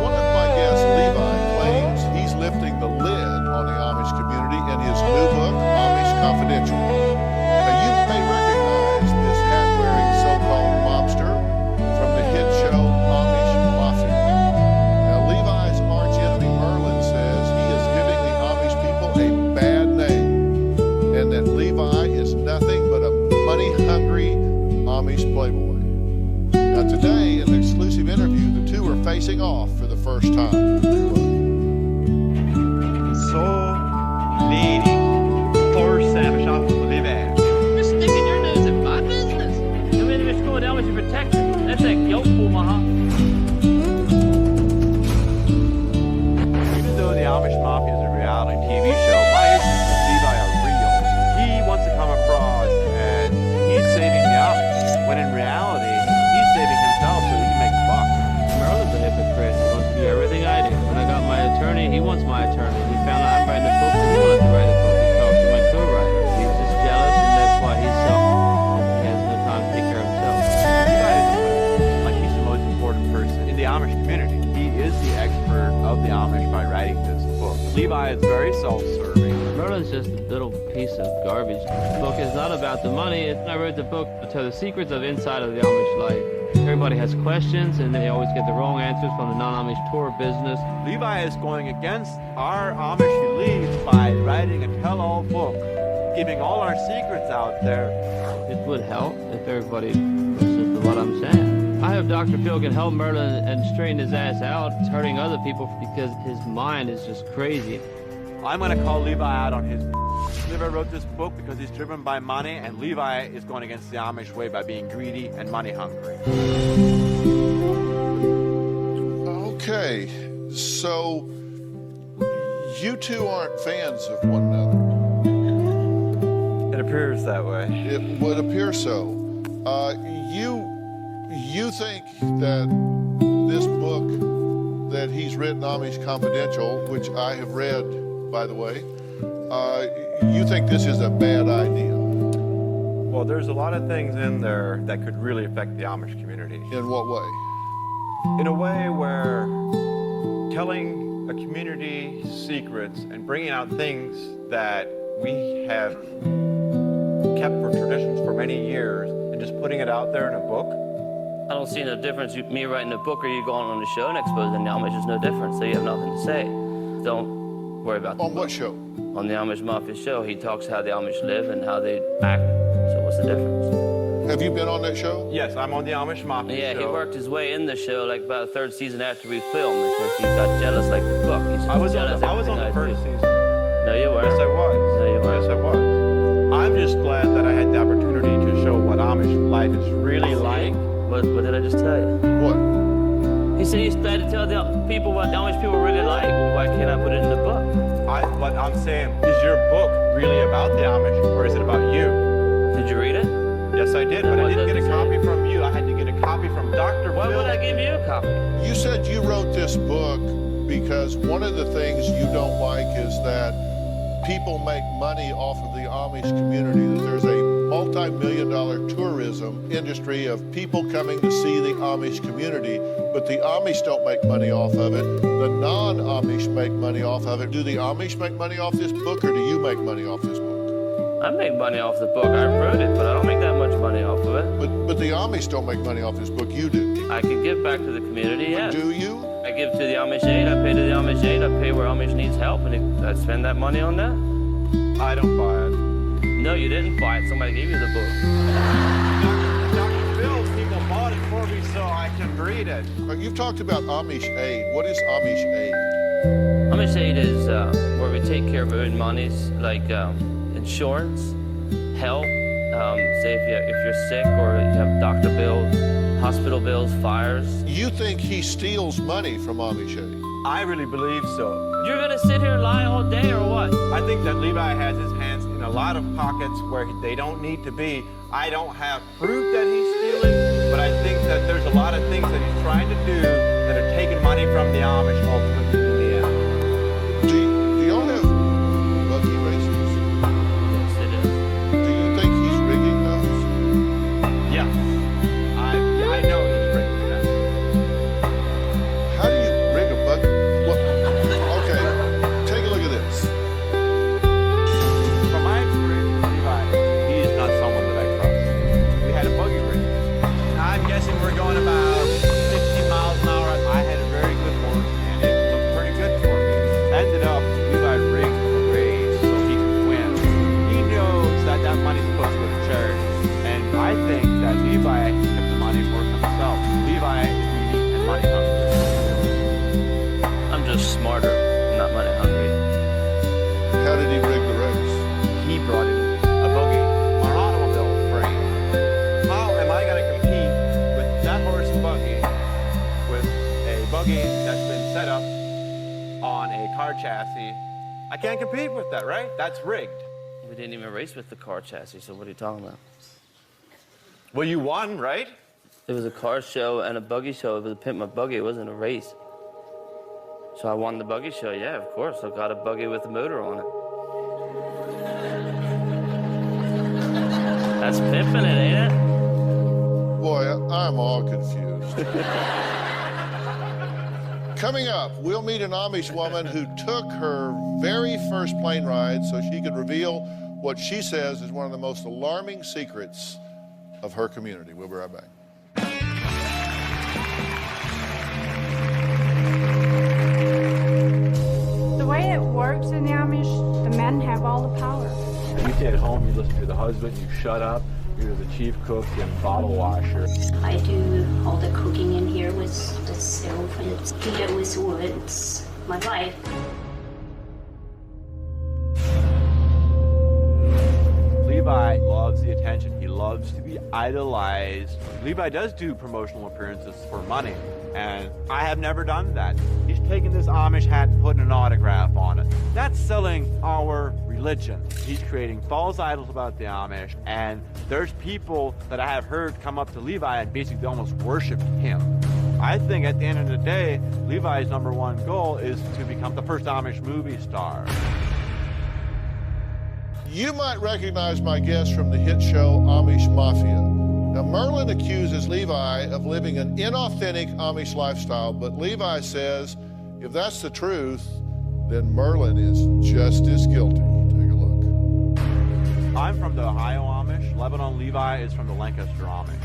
One of my guests, Levi, claims he's lifting the lid on the Amish community in his new book, Amish Confidential. Now, you may recognize this hat-wearing so-called mobster from the hit show Amish Mafia. Now, Levi's arch-enemy Merlin says he is giving the Amish people a bad name and that Levi is nothing but a money-hungry Amish playboy. Now, today, in an exclusive interview, the two are facing off for the first time. So, lady, poor Sam shop will live at. You're sticking your nose in my business. Come into the school and Amish protection. That's a guiltful, maha. Even though the Amish Mafia is a reality TV show, my issues with Levi are real. He wants to come across as he's saving the Amish, when in reality, he's saving himself so he can make a buck. Merlin's a hypocrite. He wants to be everything I do. When I got my attorney, he wants my attorney. He found out I'm writing a book, and he wanted to write a book. He talked to my co-writer. He was just jealous, and that's why he's selfish. He has no time to take care of himself. Levi is like he's the most important person in the Amish community. He is the expert of the Amish by writing this book. Levi is very self-serving. disturbing. Merlin's just a little piece of garbage. The book is not about the money. I wrote the book to tell the secrets of inside of the Amish life. Everybody has questions, and they always get the wrong answers from the non-Amish tour business. Levi is going against our Amish beliefs by writing a tell-all book, giving all our secrets out there. It would help if everybody listens to what I'm saying. I hope Dr. Phil can help Merlin and straighten his ass out. It's hurting other people because his mind is just crazy. I'm going to call Levi out on his Levi wrote this book because he's driven by money, and Levi is going against the Amish way by being greedy and money hungry. Okay, so you two aren't fans of one another. It appears that way. It would appear so. You think that this book that he's written, Amish Confidential, which I have read, by the way, you think this is a bad idea? Well, there's a lot of things in there that could really affect the Amish community. In what way? In a way where telling a community secrets and bringing out things that we have kept for traditions for many years and just putting it out there in a book. I don't see no difference. Me writing a book or you going on the show and exposing the Amish is no difference, so you have nothing to say. Don't worry about that. On what show? On the Amish Mafia show. He talks how the Amish live and how they act. So what's the difference? Have you been on that show? Yes, I'm on the Amish Mafia show. Yeah, he worked his way in the show like about the third season after we filmed because he got jealous like the book. He's I was jealous on the first season. No, you weren't. Yes, I was. No, you weren't. Yes, I was. I'm just glad that I had the opportunity to show what Amish life is really like. What did I just tell you? What? He said he's glad to tell the people what the Amish people really like. Well, why can't I put it in the book? But I'm saying, is your book really about the Amish, or is it about you? Did you read it? Yes, I did, but I didn't get a copy from you. I had to get a copy from Dr. Why Phil. would I give you a copy? You said you wrote this book because one of the things you don't like is that people make money off of the Amish community, that there's a multi-million-dollar tourism industry of people coming to see the Amish community, but the Amish don't make money off of it. The non-Amish make money off of it. Do the Amish make money off this book, or do you make money off this book? I make money off the book. I wrote it, but I don't make that much money off of it. But the Amish don't make money off this book. You do. I can give back to the community, yes. Do you? I give to the Amish Aid. I pay to the Amish Aid. I pay where Amish needs help, and I spend that money on that. I don't buy it. No, you didn't buy it. Somebody gave you the book. Dr. Phil's people bought it for me so I can read it. You've talked about Amish Aid. What is Amish Aid? Amish Aid is where we take care of our own monies, like insurance, help. Say if you're sick or you have doctor bills, hospital bills, fires. You think he steals money from Amish Aid? I really believe so. You're gonna sit here and lie all day or what? I think that Levi has his hands in a lot of pockets where they don't need to be. I don't have proof that he's stealing, but I think that there's a lot of things that he's trying to do that are taking money from the Amish ultimately in the end. Do y'all have buggy races? Yes, it is. Do you think he's rigging those? Yeah. I know he's rigging them. How do you rig a buggy? Okay, take a look at this. From my experience with Levi, he is not someone that I trust. We had a buggy race. I'm guessing we're going about 60 miles an hour. I had a very good horse, and it looked pretty good for me. Ended up, Levi rigged the race so he could win. He knows that that money's supposed to go to charity, and I think that Levi kept the money for himself. Levi is greedy and money hungry. I'm just smarter, not money hungry. How did he rig the race? He brought in a buggy on an automobile frame. How am I going to compete with that horse and buggy with a buggy that's been set up on a car chassis? I can't compete with that, right? That's rigged. We didn't even race with the car chassis, so what are you talking about? Well, you won, right? It was a car show and a buggy show. It was a Pimp My Buggy. It wasn't a race. So I won the buggy show, yeah, of course. I got a buggy with a motor on it. That's pimping it, ain't it? Boy, I'm all confused. Coming up, we'll meet an Amish woman who took her very first plane ride so she could reveal what she says is one of the most alarming secrets of her community. We'll be right back. The way it works in the Amish, the men have all the power. You stay at home, you listen to the husband, you shut up. You're the chief cook and bottle washer. I do all the cooking in here with the stove and it's heated with wood. It's my life. Levi loves the attention. He loves to be idolized. Levi does do promotional appearances for money, and I have never done that. He's taken this Amish hat and putting an autograph on it. That's selling our religion. He's creating false idols about the Amish, and there's people that I have heard come up to Levi and basically almost worship him. I think at the end of the day, Levi's #1 goal is to become the first Amish movie star. You might recognize my guest from the hit show Amish Mafia. Now, Merlin accuses Levi of living an inauthentic Amish lifestyle, but Levi says if that's the truth, then Merlin is just as guilty. Take a look. I'm from the Ohio Amish. Lebanon Levi is from the Lancaster Amish.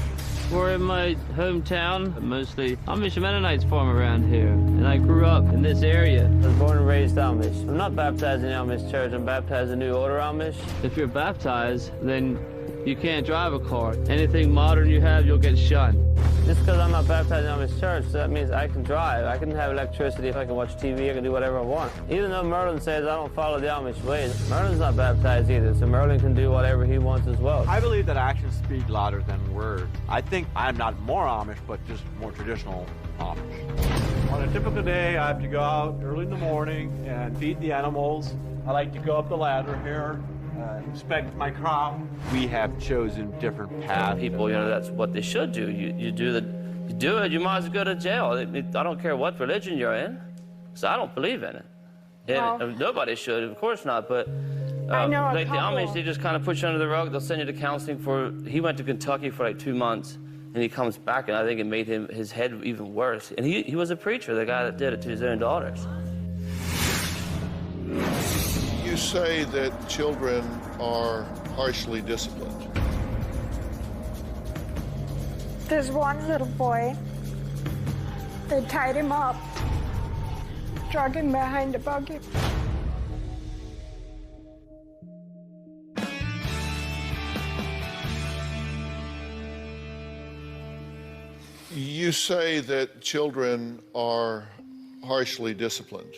We're in my hometown. Mostly Amish Mennonites farm around here. And I grew up in this area. I was born and raised Amish. I'm not baptized in the Amish church. I'm baptized in New Order Amish. If you're baptized, then you can't drive a car. Anything modern you have, you'll get shunned. Just because I'm not baptized in Amish church, that means I can drive. I can have electricity, if I can watch TV, I can do whatever I want. Even though Merlin says I don't follow the Amish ways, Merlin's not baptized either, so Merlin can do whatever he wants as well. I believe that actions speak louder than words. I think I'm not more Amish, but just more traditional Amish. On a typical day, I have to go out early in the morning and feed the animals. I like to go up the ladder here. Inspect my crop. We have chosen different paths. People, that's what they should do. You do it, you might as well go to jail. I don't care what religion you're in, because I don't believe in it. And nobody should, of course not, but I know like the Amish, they just kind of push you under the rug. They'll send you to counseling he went to Kentucky for like 2 months, and he comes back, and I think it made his head even worse. And he was a preacher, the guy that did it to his own daughters. You say that children are harshly disciplined. There's one little boy. They tied him up, drug him behind a buggy. You say that children are harshly disciplined.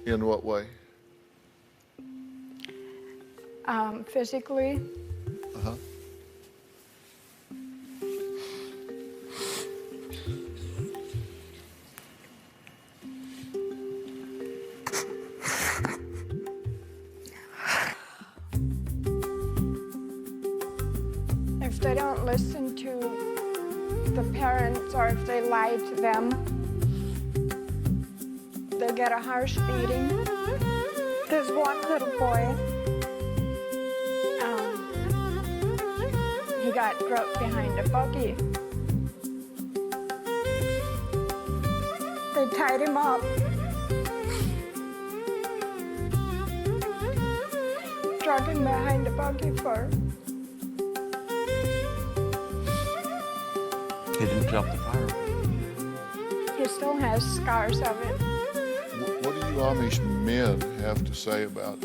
In what way? Physically. Uh-huh. If they don't listen to the parents or if they lie to them, they get a harsh beating. There's one little boy. He got drugged behind a buggy. They tied him up. Drug him behind a buggy for. He didn't jump the fire. He still has scars of it. What do you Amish men have to say about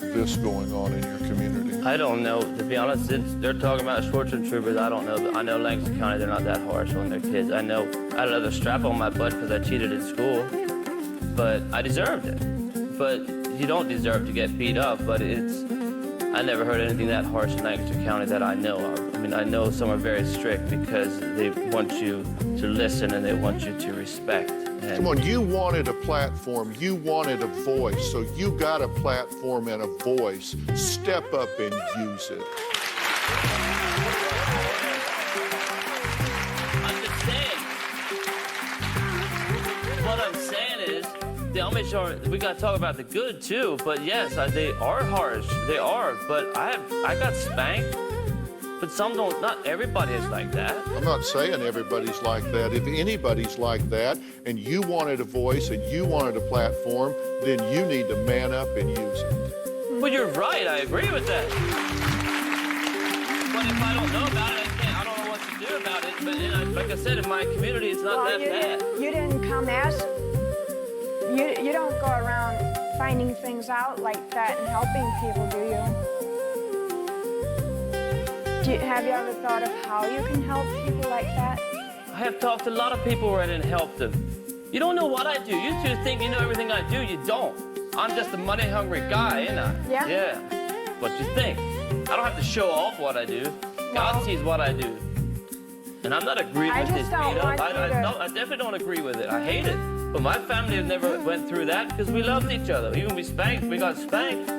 this going on in your community? I don't know, to be honest. They're talking about short-term troopers. I don't know, but I know Lancaster County, they're not that harsh on their kids. I know I had another strap on my butt because I cheated in school, but I deserved it. But you don't deserve to get beat up, but I never heard anything that harsh in Lancaster County that I know of. I mean, I know some are very strict because they want you to listen and they want you to respect. And come on, you wanted a platform, you wanted a voice, so you got a platform and a voice. Step up and use it. I'm just saying. What I'm saying is, the Amish we got to talk about the good too, but yes, they are harsh. They are, but I got spanked. but some don't. Not everybody is like that. I'm not saying everybody's like that. If anybody's like that and you wanted a voice and you wanted a platform, then you need to man up and use it. Well, you're right. I agree with that. But if I don't know about it, I don't know what to do about it. But like I said, in my community, it's not that bad. You didn't come ask. You don't go around finding things out like that and helping people, do you? Have you ever thought of how you can help people like that? I have talked to a lot of people where I didn't help them. You don't know what I do. You two think you know everything I do. You don't. I'm just a money-hungry guy, ain't I? Yeah. Yeah. What you think? I don't have to show off what I do. God sees what I do. And I'm not agreeing with this beat up. I definitely don't agree with it. I hate it. But my family have never went through that because we loved each other. Even we spanked, we got spanked.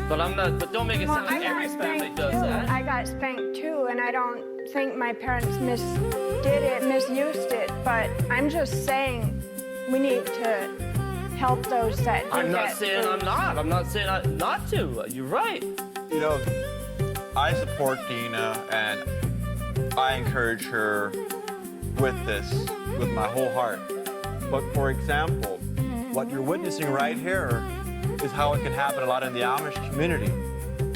But I'm not, but don't make it sound like every family does that. I got spanked too, and I don't think my parents misused it, but I'm just saying we need to help those that do I'm not saying I'm not. I'm not saying not to. You're right. You know, I support Dina, and I encourage her with this, with my whole heart. But for example, what you're witnessing right here is how it can happen a lot in the Amish community.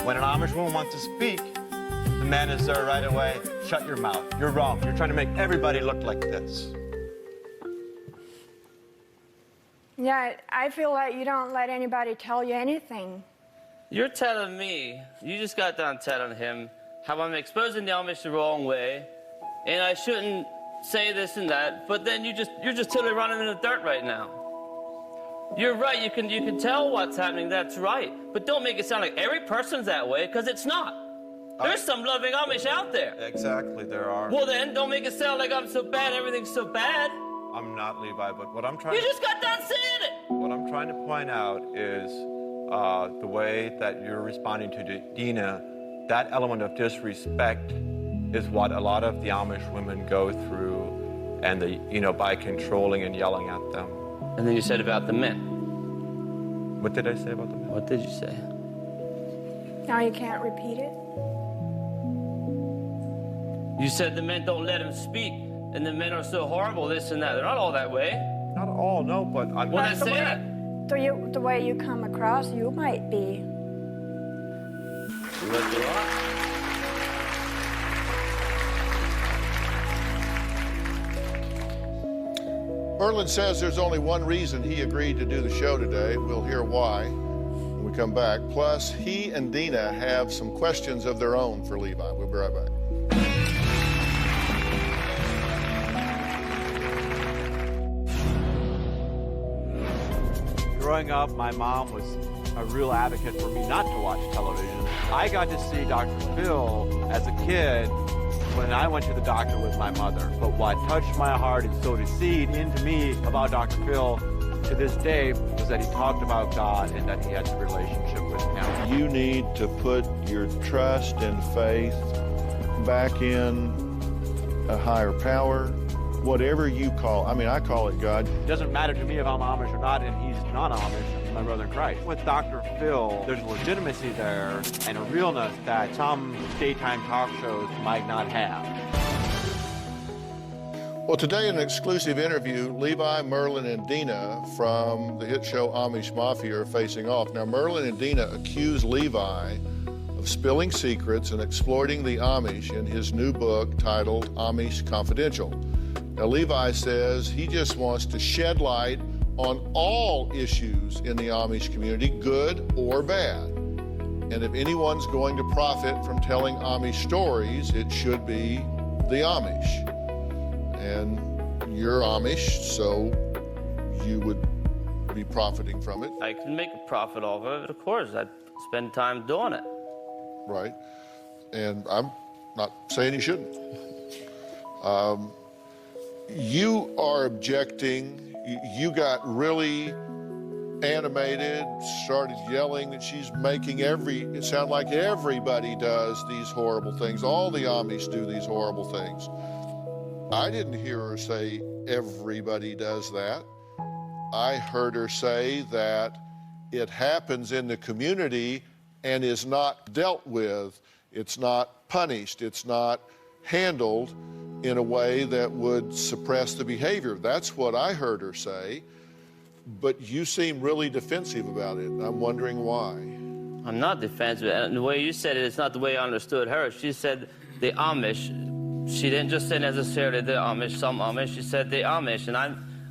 When an Amish woman wants to speak, the man is there right away. Shut your mouth. You're wrong. You're trying to make everybody look like this. Yeah, I feel like you don't let anybody tell you anything. You're telling me, you just got done telling him how I'm exposing the Amish the wrong way, and I shouldn't say this and that, but then you're just totally running in the dirt right now. You're right, you can tell what's happening, that's right. But don't make it sound like every person's that way, because it's not. There's some loving Amish out there. Exactly, there are. Well then, don't make it sound like I'm so bad, everything's so bad. I'm not, Levi, but what I'm trying You just got done saying it! What I'm trying to point out is the way that you're responding to Dina, that element of disrespect is what a lot of the Amish women go through, and by controlling and yelling at them. And then you said about the men. What did I say about the men? What did you say? Now you can't repeat it? You said the men don't let him speak, and the men are so horrible, this and that. They're not all that way. Not all, no, but I'm Well, then say that. The way you come across, you might be. What you are? Merlin says there's only one reason he agreed to do the show today. We'll hear why when we come back. Plus, he and Dina have some questions of their own for Levi. We'll be right back. Growing up, my mom was a real advocate for me not to watch television. I got to see Dr. Phil as a kid when I went to the doctor with my mother. But what touched my heart and sowed a seed into me about Dr. Phil to this day was that he talked about God and that he had a relationship with him. You need to put your trust and faith back in a higher power, whatever you call. I mean, I call it God. It doesn't matter to me if I'm Amish or not, and he's not Amish. He's my brother in Christ. With Dr. Phil, there's a legitimacy there and a realness that some daytime talk shows might not have. Well, today in an exclusive interview, Levi, Merlin, and Dina from the hit show Amish Mafia are facing off. Now, Merlin and Dina accuse Levi of spilling secrets and exploiting the Amish in his new book titled Amish Confidential. Now, Levi says he just wants to shed light on all issues in the Amish community, good or bad. And if anyone's going to profit from telling Amish stories, it should be the Amish. And you're Amish, so you would be profiting from it. I can make a profit off of it, of course. I'd spend time doing it. Right. And I'm not saying you shouldn't. You are objecting. You got really animated, started yelling that she's making it sound like everybody does these horrible things. All the Amish do these horrible things. I didn't hear her say everybody does that. I heard her say that it happens in the community and is not dealt with It's not punished. It's not handled in a way that would suppress the behavior. That's what I heard her say. But you seem really defensive about it. I'm wondering why. I'm not defensive. And the way you said it, it's not the way I understood her. She said the Amish. She didn't just say necessarily the Amish, some Amish. She said the Amish. And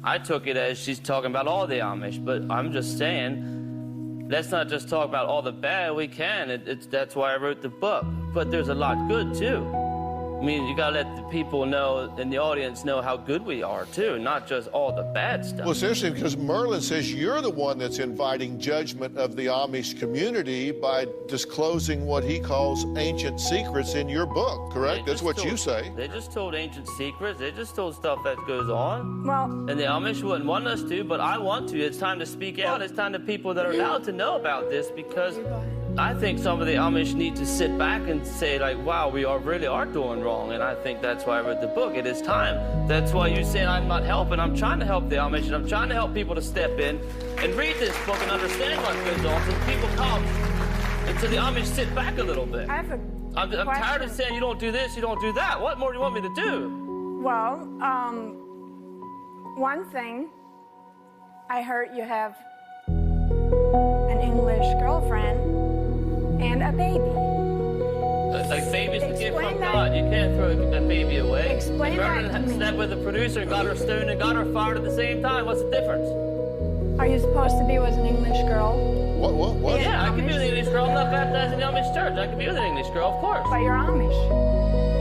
I took it as she's talking about all the Amish. But I'm just saying, let's not just talk about all the bad. We can. That's why I wrote the book. But there's a lot good, too. I mean, you gotta let the people know and the audience know how good we are, too, not just all the bad stuff. Well, it's interesting because Merlin says you're the one that's inviting judgment of the Amish community by disclosing what he calls ancient secrets in your book, correct? That's what you say. They just told ancient secrets. They just told stuff that goes on. Well, and the Amish wouldn't want us to, but I want to. It's time to speak out. It's time to people that are allowed to know about this, because I think some of the Amish need to sit back and say, like, wow, we really are doing wrong. And I think that's why I wrote the book. It is time. That's why you said I'm not helping. I'm trying to help the Amish, and I'm trying to help people to step in and read this book and understand what goes on, so people come and so the Amish sit back a little bit. I'm tired of saying you don't do this, you don't do that. What more do you want me to do? Well, one thing, I heard you have an English girlfriend and a baby. A baby's the gift from God. You can't throw a baby away. Explain that to me. Slept with a producer, got her stoned, and got her fired at the same time. What's the difference? Are you supposed to be with an English girl? What? Yeah, I could be with an English girl. I'm not baptized in the Amish church. I could be with an English girl, of course. But you're Amish.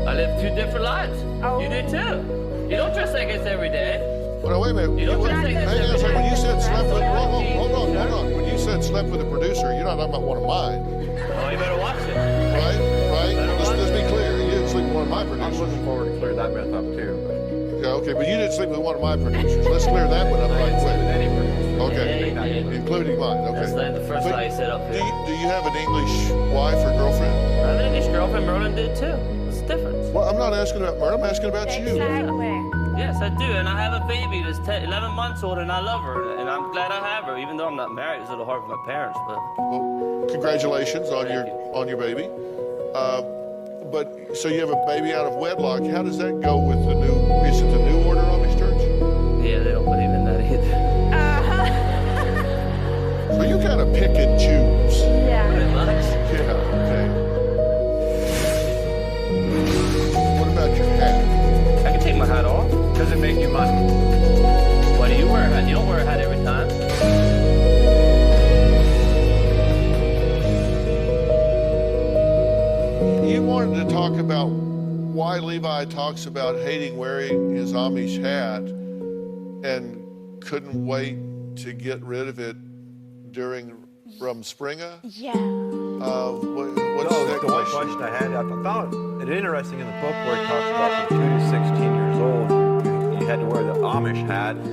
I live two different lives. Oh. You do too. You don't dress like this every day. Well, wait a minute. You don't dress like this Hang on a every second. day. When you said slept with, hold on. When you said slept with a producer, you're not talking about one of mine. Oh, you better watch it. Right? Let's be clear. You didn't sleep with one of my producers. I'm looking forward to clear that myth up too. Yeah, okay, but you didn't sleep with one of my producers. Let's clear that one up right quick. With any producer. Okay, including mine. Okay. That's like the first lie you said up here. Do you have an English wife or girlfriend? I have an English girlfriend. Merlin did too. What's the difference? Well, I'm not asking about Merlin. I'm asking about you. Exactly. Yes, I do, and I have a baby that's 11 months old, and I love her, and I'm glad I have her, even though I'm not married. It's a little hard for my parents, but... Well, congratulations on your baby. But so you have a baby out of wedlock. How does that go with the new? Is it the New Order Amish Church? Yeah, they don't believe in that either. So you kind of pick and choose. Yeah. Pretty much. Yeah. Okay. What about your hat? I can take my hat off. Does it make you money? Why do you wear a hat? You don't wear a hat every time. You wanted to talk about why Levi talks about hating wearing his Amish hat and couldn't wait to get rid of it during Rumspringa? Yeah. What's that The one question I had, I found it interesting in the book where it talks about from 2 to 16 years old, you had to wear the Amish hat, and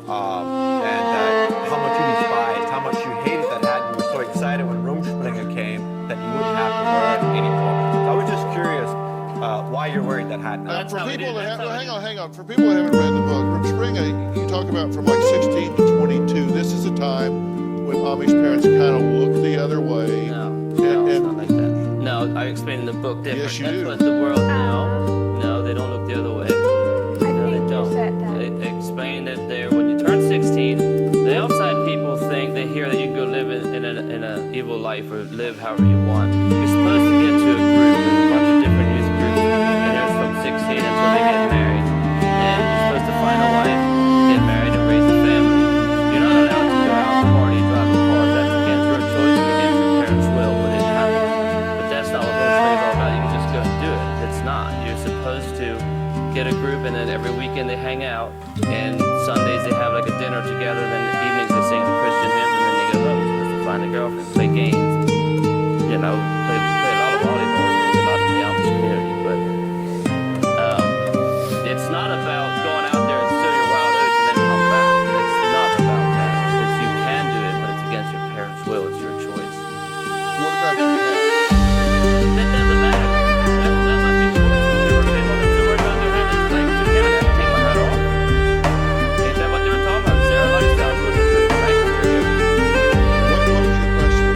how much you despised, how much you hated that hat, and you were so excited when Rumspringa came that you wouldn't have to wear it anymore. So I was just curious why you're wearing that hat now. For people that hang on. For people who haven't read the book, Rumspringa, you talk about from like 16 to 22. This is a time when Amish parents kind of look the other way. No, it's not like that. No, I explained in the book different. Yes, you That's do. what the world No, they don't look the other way. No, they don't. They explain that when you turn 16, the outside people think they hear that you can go live in an evil life or live however you want. You're supposed to get to a group, there's a bunch of different youth groups, and there's from 16 until they get married. And you're supposed to find a wife, get married, and raise a family. You're not allowed to go out and party, drive a car. That's against your choice and against your parents' will, but it happens. But that's not what those things are about. You can just go and do it. It's not. You're supposed to get a group, and then every weekend they hang out, and Sundays they have like a dinner together, then the evenings they sing the Christian hymns, and then they go home. You're supposed to find a girlfriend, play games, you know, play a lot of volleyball. There's a lot in the Amish community, but it's not about going out there and sow your wild oats and then come back. It's not about that. You can do it, but it's against your parents' will. It's your choice. What about your hat? That doesn't matter. That must be choice. There were people that were about their hat and like, you can't have to take my hat off. Ain't that what they were talking about? Sarah lifestyle was a good thing. What was your question?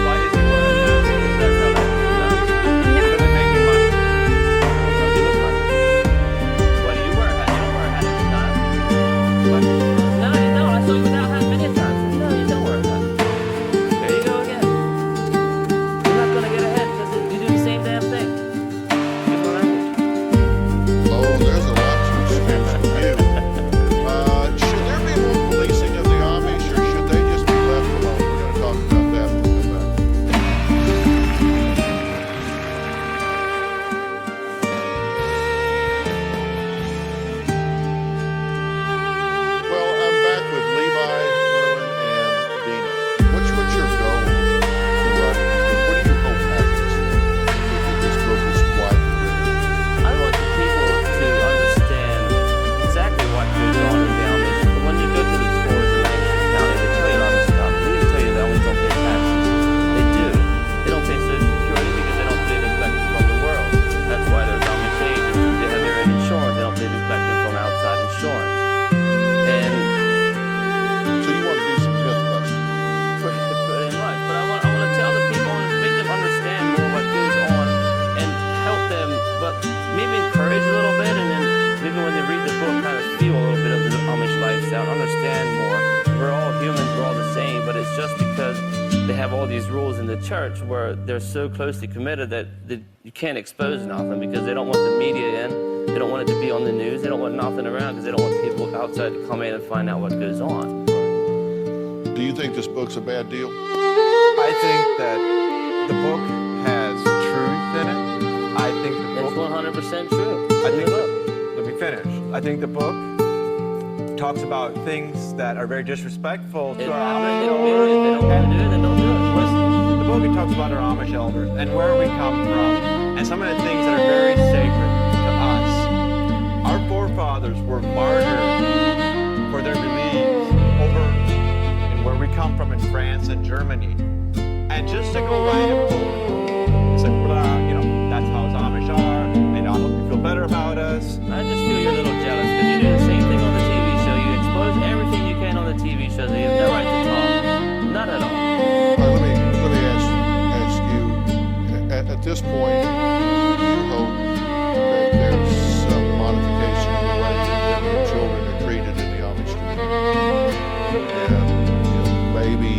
Why is he wearing that? understand more. We're all humans, we're all the same, but it's just because they have all these rules in the church where they're so closely committed that you can't expose nothing because they don't want the media in. They don't want it to be on the news. They don't want nothing around because they don't want people outside to come in and find out what goes on. Do you think this book's a bad deal? I think that the book has truth in it. I think the book... It's 100% true. Let me finish. I think the book talks about things that are very disrespectful to our Amish elders. They don't want to do it, they don't do it. Listen, the book, it talks about our Amish elders and where we come from and some of the things that are very sacred to us. Our forefathers were martyred for their beliefs over in where we come from in France and Germany. And just to go write a book, it's like, blah, you know, that's how Amish are, and I hope you feel better about us. I just feel you're a little jealous because you do the same thing on the TV show. You expose everything you can on the TV show, so you have no right to talk. None at all. Let me ask you, at this point, do you hope that there's some modification in the way that women and children are treated in the Amish community? And maybe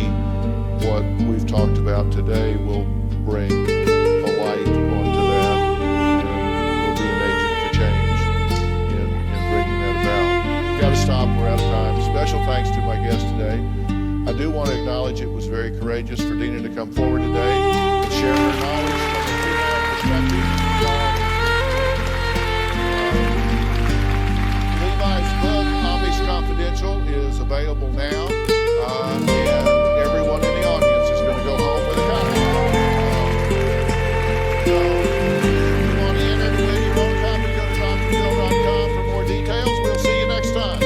what we've talked about today will bring a light onto that and will be an agent for change in bringing that about. We've got to stop. We're out of time. Special thanks to my guest today. I do want to acknowledge it was very courageous for Dina to come forward today and share her knowledge from a female perspective. Levi's book, Amish Confidential, is available now, and everyone in the audience is going to go home with a copy. So if you want to enter to win your own copy, go to drbill.com for more details. We'll see you next time.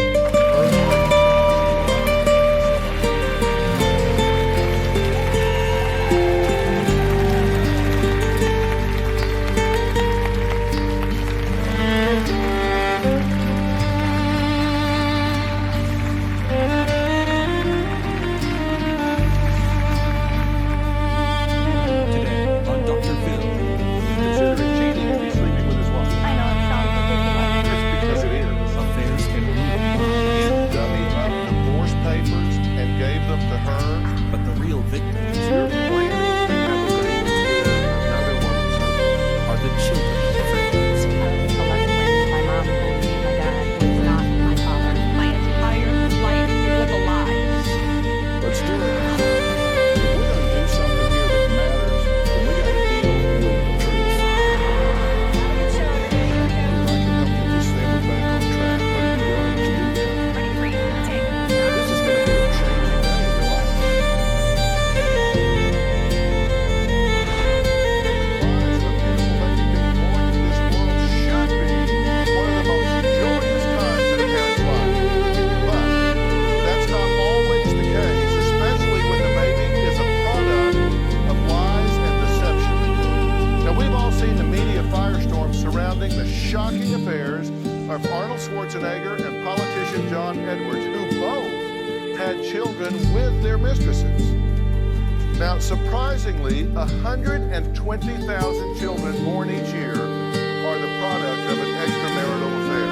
Now, surprisingly, 120,000 children born each year are the product of an extramarital affair.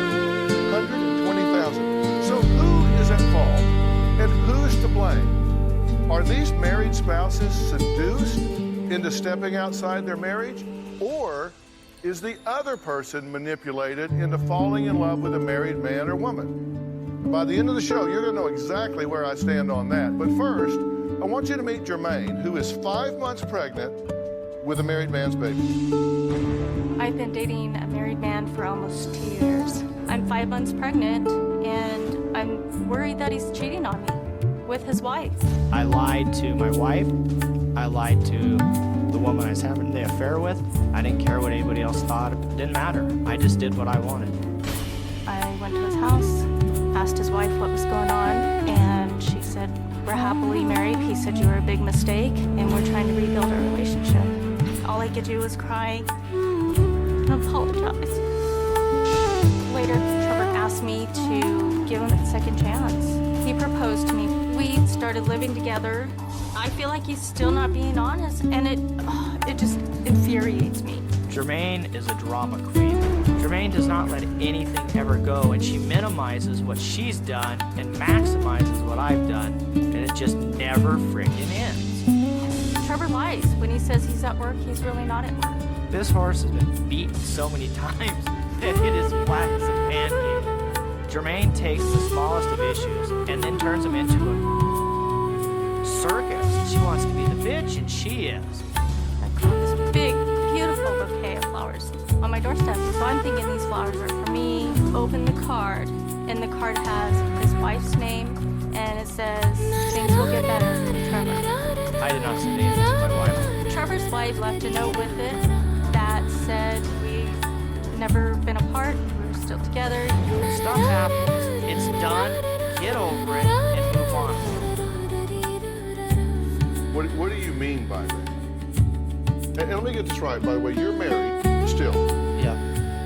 120,000. So who is at fault and who's to blame? Are these married spouses seduced into stepping outside their marriage? Or is the other person manipulated into falling in love with a married man or woman? By the end of the show, you're going to know exactly where I stand on that. But first, I want you to meet Jermaine, who is 5 months pregnant with a married man's baby. I've been dating a married man for almost 2 years. I'm 5 months pregnant, and I'm worried that he's cheating on me with his wife. I lied to my wife. I lied to the woman I was having the affair with. I didn't care what anybody else thought. It didn't matter. I just did what I wanted. I went to his house, asked his wife what was going on, and she said, "We're happily married." He said, "You were a big mistake, and we're trying to rebuild our relationship." All I could do was cry and apologize. Later, Trevor asked me to give him a second chance. He proposed to me. We started living together. I feel like he's still not being honest, and it just infuriates me. Jermaine is a drama queen. Jermaine does not let anything ever go, and she minimizes what she's done and maximizes what I've done, and it just never friggin' ends. Trevor lies when he says he's at work. He's really not at work. This horse has been beaten so many times that it is flat as a pancake. Jermaine takes the smallest of issues and then turns them into a circus. She wants to be the bitch, and she is. I've got this big, beautiful bouquet of flowers on my doorstep. So I'm thinking these flowers are for me. Open the card, and the card has his wife's name, and it says, "Things will get better, Trevor." I did not send anything to my wife. Trevor's wife left a note with it that said, "We've never been apart. We're still together." Stuff happens. It's done. Get over it and move on. What do you mean by that? And let me get this right, by the way, you're married still. Yeah.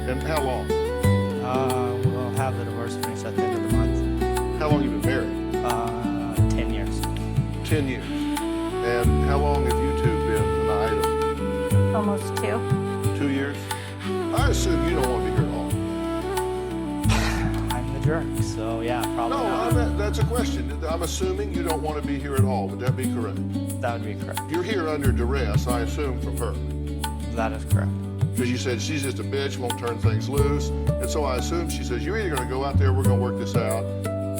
And how long? We'll have the divorce finished at the end of the month. How long have you been married? 10 years. 10 years. And how long have you two been an item? Almost 2. 2 years? I assume you don't want to be here at all. I'm the jerk, so yeah, probably not. No, that's a question. I'm assuming you don't want to be here at all. Would that be correct? That would be correct. You're here under duress, I assume, from her. That is correct. Because you said she's just a bitch, won't turn things loose. And so I assume she says, you're either going to go out there, we're going to work this out,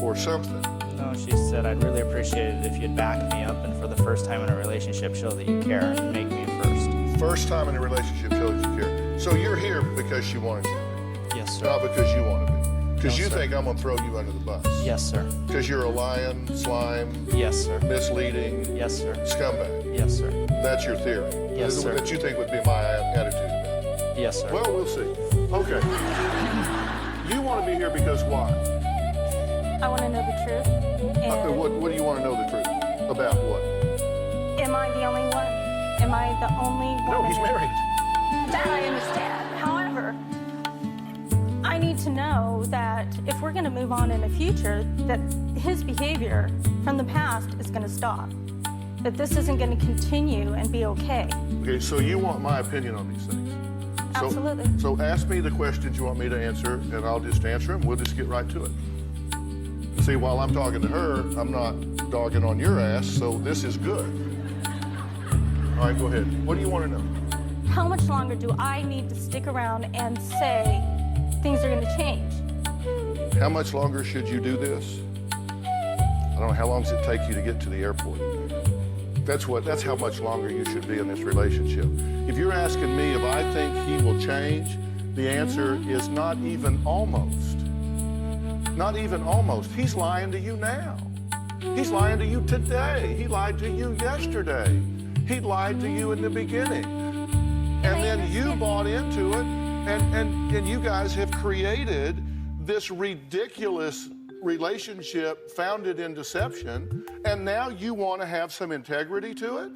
or something. No, she said, "I'd really appreciate it if you'd back me up and for the first time in a relationship show that you care and make me first." First time in a relationship show that you care. So you're here because she wanted you. Yes, sir. Not because you want to be. Because No, you sir. think I'm going to throw you under the bus. Yes, sir. Because you're a lion, slime, Yes, sir. misleading, Yes, sir. scumbag. Yes, sir. That's your theory. Yes, sir. That you think would be my attitude about it. Yes, sir. Well, we'll see. Okay. You want to be here because why? I want to know the truth. And What do you want to know the truth? About what? am I the only one? Am I the only one? No, he's married. That I understand. However, I need to know that if we're going to move on in the future, that his behavior from the past is going to stop. That this isn't going to continue and be okay. Okay, so you want my opinion on these things? Absolutely. So ask me the questions you want me to answer, and I'll just answer them. We'll just get right to it. See, while I'm talking to her, I'm not dogging on your ass, so this is good. All right, go ahead. What do you want to know? How much longer do I need to stick around and say things are going to change? How much longer should you do this? I don't know, how long does it take you to get to the airport? That's how much longer you should be in this relationship. If you're asking me if I think he will change, the answer is not even almost. Not even almost. He's lying to you now. He's lying to you today. He lied to you yesterday. He lied to you in the beginning. And then you bought into it, and you guys have created this ridiculous relationship founded in deception, and now you want to have some integrity to it?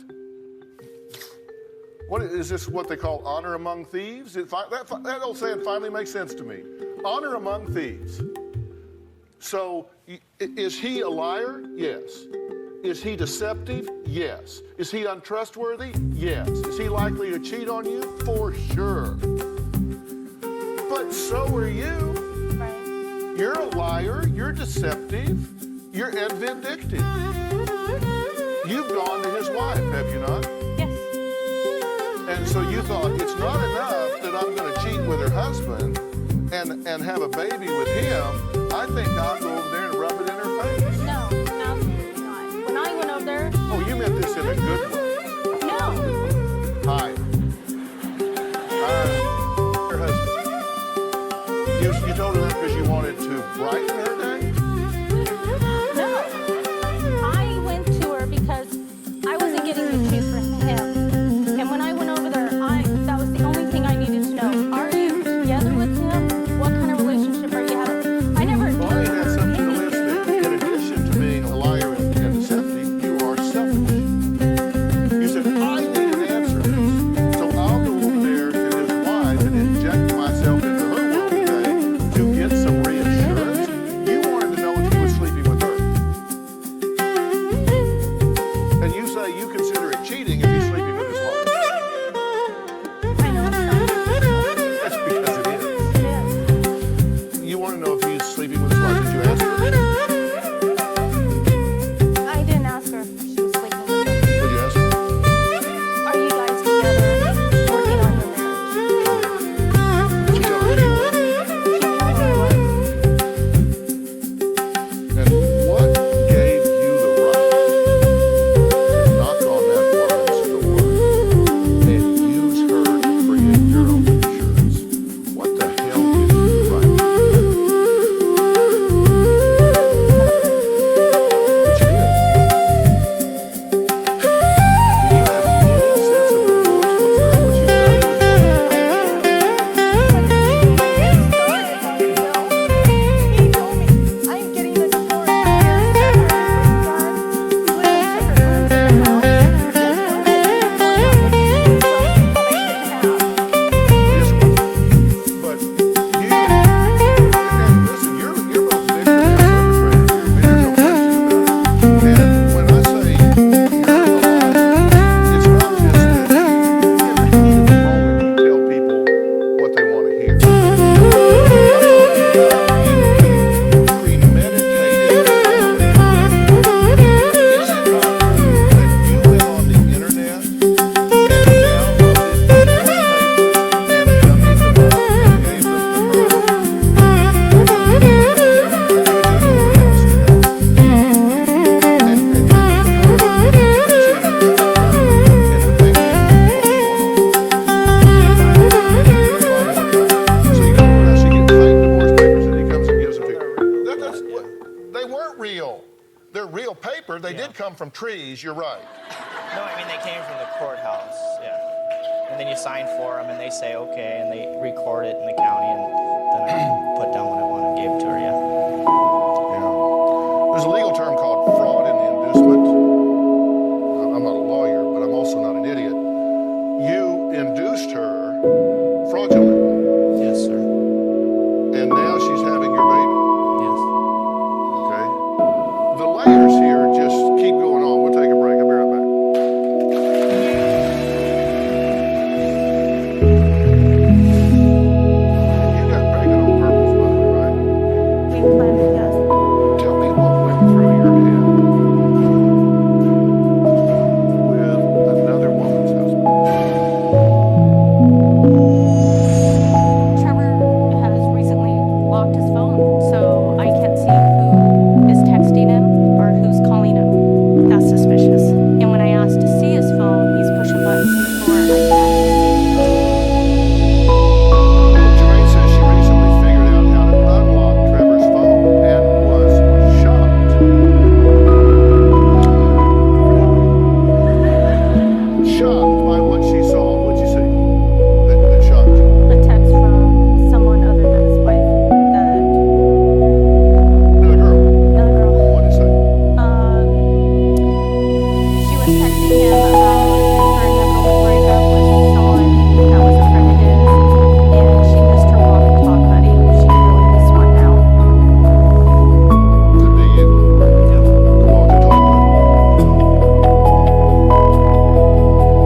What is this, what they call honor among thieves? That old saying finally makes sense to me. Honor among thieves. So is he a liar? Yes. Is he deceptive? Yes. Is he untrustworthy? Yes. Is he likely to cheat on you? For sure. But so are you. You're a liar, you're deceptive, you're vindictive. You've gone to his wife, have you not? Yes. And so you thought, it's not enough that I'm going to cheat with her husband and have a baby with him. I think I'll go over there and rub it in her face. No, absolutely not. When I went over there... Oh, you meant this in a good way. No. Hi. Her husband. You told her that because you wanted to brighten her day? No. I went to her because I wasn't getting the truth from him. And when I went over there, that was the only thing I needed to know. Are you together with him? What kind of relationship are you having? I never... Well, I had something to list that in addition to being a liar and deceptive, you are selfish. You said, I need an answer. So I'll go over there to his wife and inject myself into her world today to get some reassurance. You wanted to know if he was sleeping with her. And you say you consider it cheating if he's sleeping with his wife. I know it's not. come from trees, you're right. No, I mean, they came from the courthouse, yeah. And then you sign for them, and they say okay, and they record it in the county, and then I put down what I want and gave it to her, yeah. There's a legal term called fraud in the inducement. I'm not a lawyer, but I'm also not an idiot. You induced her fraudulently. Yes, sir. And now she's having your baby. Yes. Okay. The layers here just keep going on. We'll take a break. I'll be right back. You got pregnant on purpose, by the way, right? We planned it, yes. Tell me what went through your head with another woman's husband. Trevor has recently locked his phone, so I can't see who is texting him or who's calling him. That's suspicious. And when I asked to see his phone, he's pushing buttons before I can actually Jermaine says she recently figured out how to unlock Trevor's phone and was shocked. Shocked by what she saw. What'd you see that shocked you? a text from someone other than his wife. Another girl. Another girl. What did you say? She was texting him about her inevitable breakup with someone that was a friend of his, and she missed her walk and talk buddy. She really needs one now. To be the walk and talk buddy.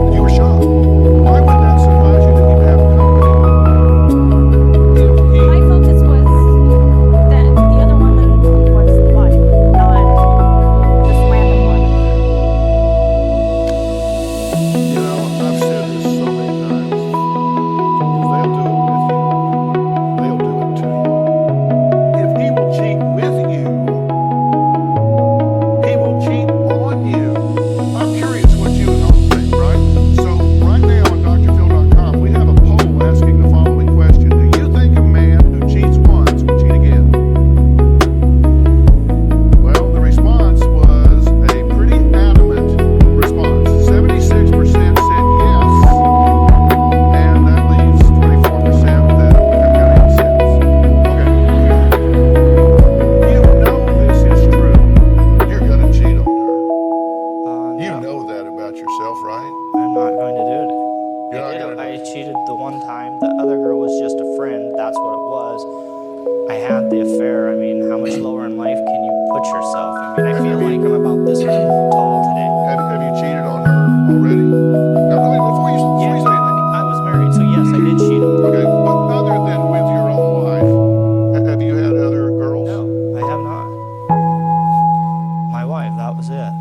And you were shocked. Why would that surprise you that you have company? My focus was that the other woman was the wife, not this random one. You know, I've said this so many times. If they'll do it with you, they'll do it to you. If he will cheat with you, he will cheat on you. I'm curious what you and Hope think, right? So right now on drphil.com, we have a poll asking the following question. Do you think a man who cheats once will cheat again? Well, the response was a pretty adamant response. 76% said yes, and that leaves 24% that haven't got any sense. Okay. You know this is true. You're going to cheat on her. You know that about yourself, right? I'm not going to do it. You're not I did gonna it. do I cheated the one time. The other girl was just a friend. That's what it was. I had the affair. I mean, how much lower in life can you put yourself? I mean, I feel like I'm about this tall today. Have you cheated on her already? No, wait, before you say anything. I was married, so yes, I did cheat on her. Okay, but other than with your own wife, have you had other girls? No, I have not. My wife, that was it.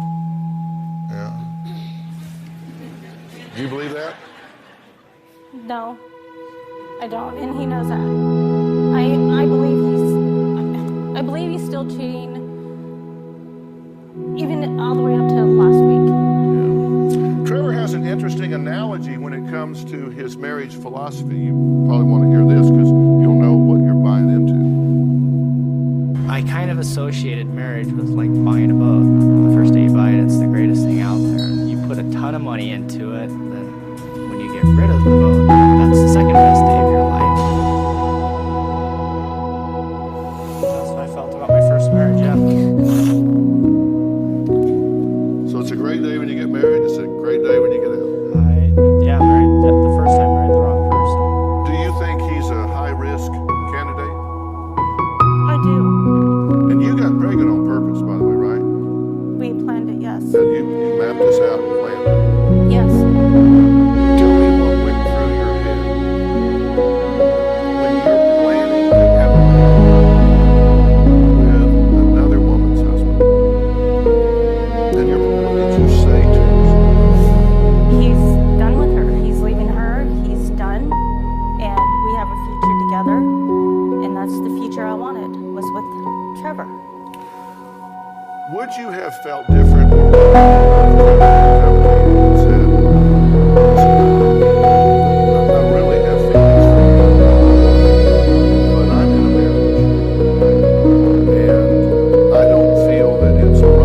Yeah. Do you believe that? No, I don't, and he knows that. I believe he's still cheating, even all the way up to last week. Trevor has an interesting analogy when it comes to his marriage philosophy. You probably want to hear this because you'll know what you're buying into. I kind of associated marriage with like buying a boat. The first day you buy it, it's the greatest thing out there. You put a ton of money into it, then when you get rid of the boat, that's the second best day of your life. That's what I felt about my first marriage, yeah. So it's a great day when you get married. It's a great day when you get out. Yeah, married the first time married the wrong person. Do you think he's a high-risk candidate? I do. And you got pregnant on purpose, by the way, right? We planned it, yes. And you mapped this out and planned it. Yes. Tell me what went through your head when you're planning to have a baby with another woman's husband. And what did you say to yourself? He's done with her. He's leaving her. He's done. And we have a future together. And that's the future I wanted, was with Trevor. Would you have felt different? I really have feelings for you, but I'm in a marriage, and I don't feel that it's wrong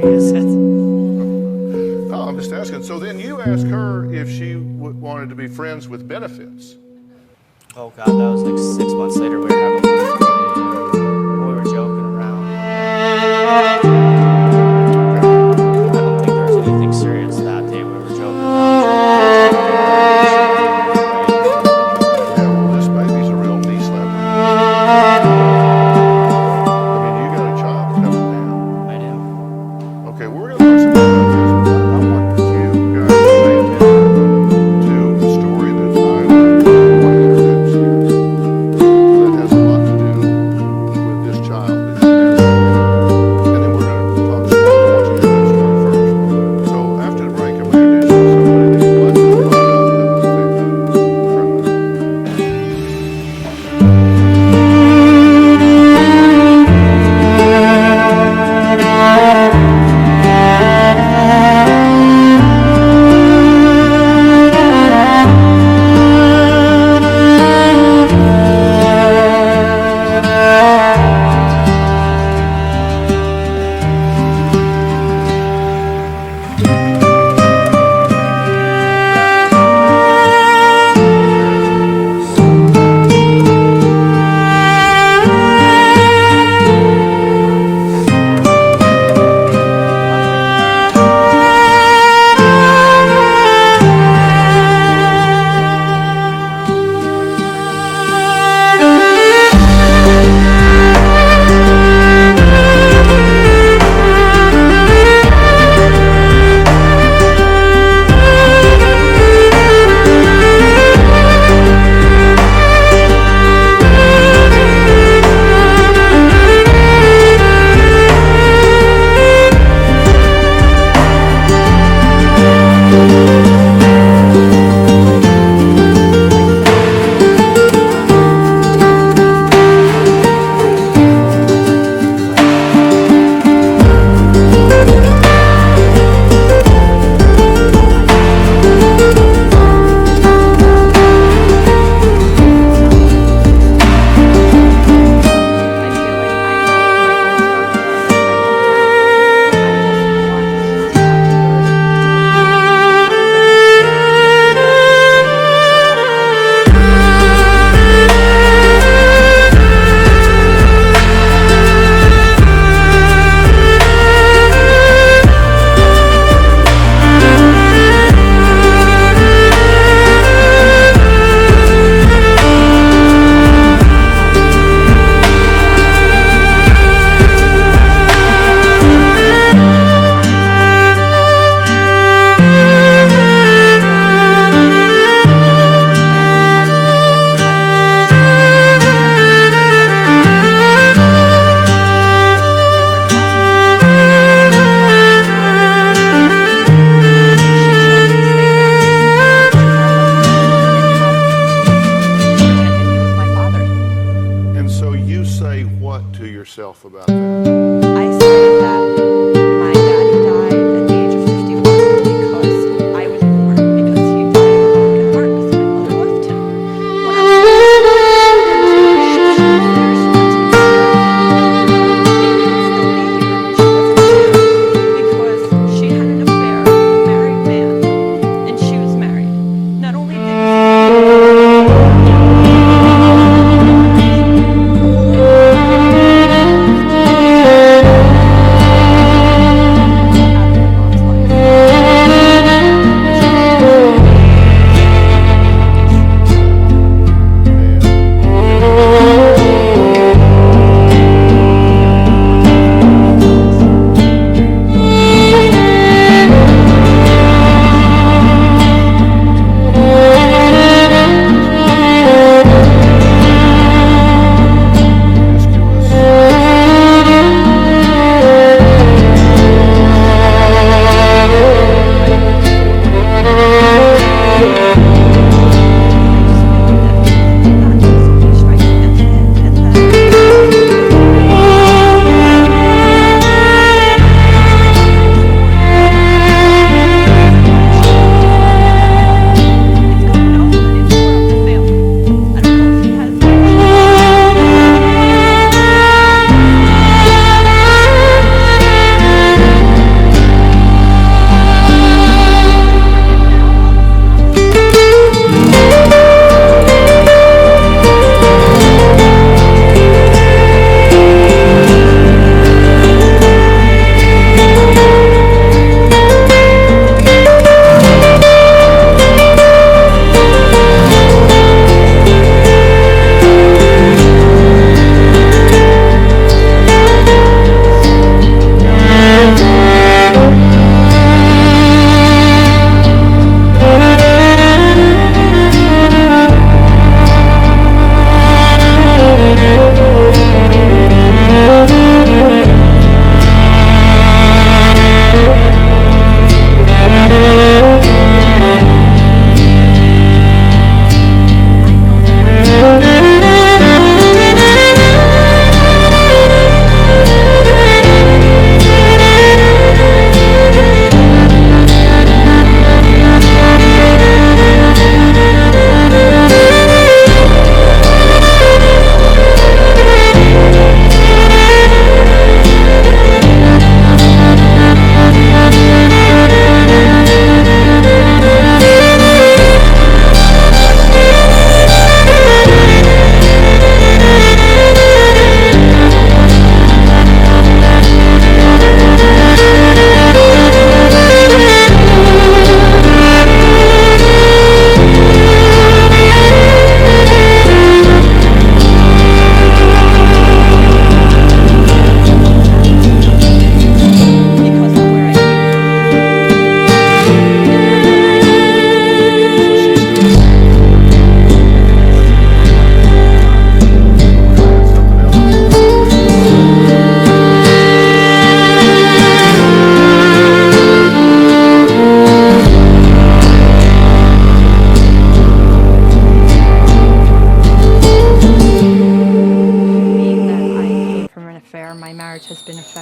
is it? No, I'm just asking. So then you asked her if she wanted to be friends with benefits. Oh God, that was like 6 months later. We were having lunch party and we were joking around. I don't think there was anything serious that day. We were joking around. Yeah, well, this baby's a real knee slapper. I mean, you got a child coming now. I do. Okay, we're going to talk some more about this, but I want you guys to pay attention to the story that I want to introduce here. That has a lot to do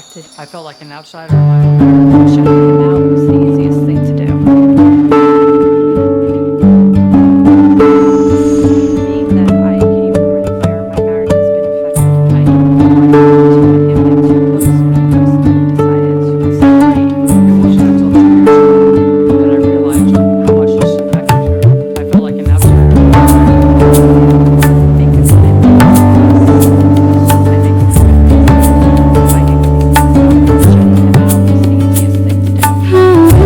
affected. I felt like an outsider in my home. Shutting him out was the easiest thing to do. Being that I came from where my marriage has been affected, I didn't want to let him get too close to me. I just decided to separate. It wasn't until 2 years ago that I realized how much this affected her. I felt like an outsider. Shutting him out was the easiest thing to do.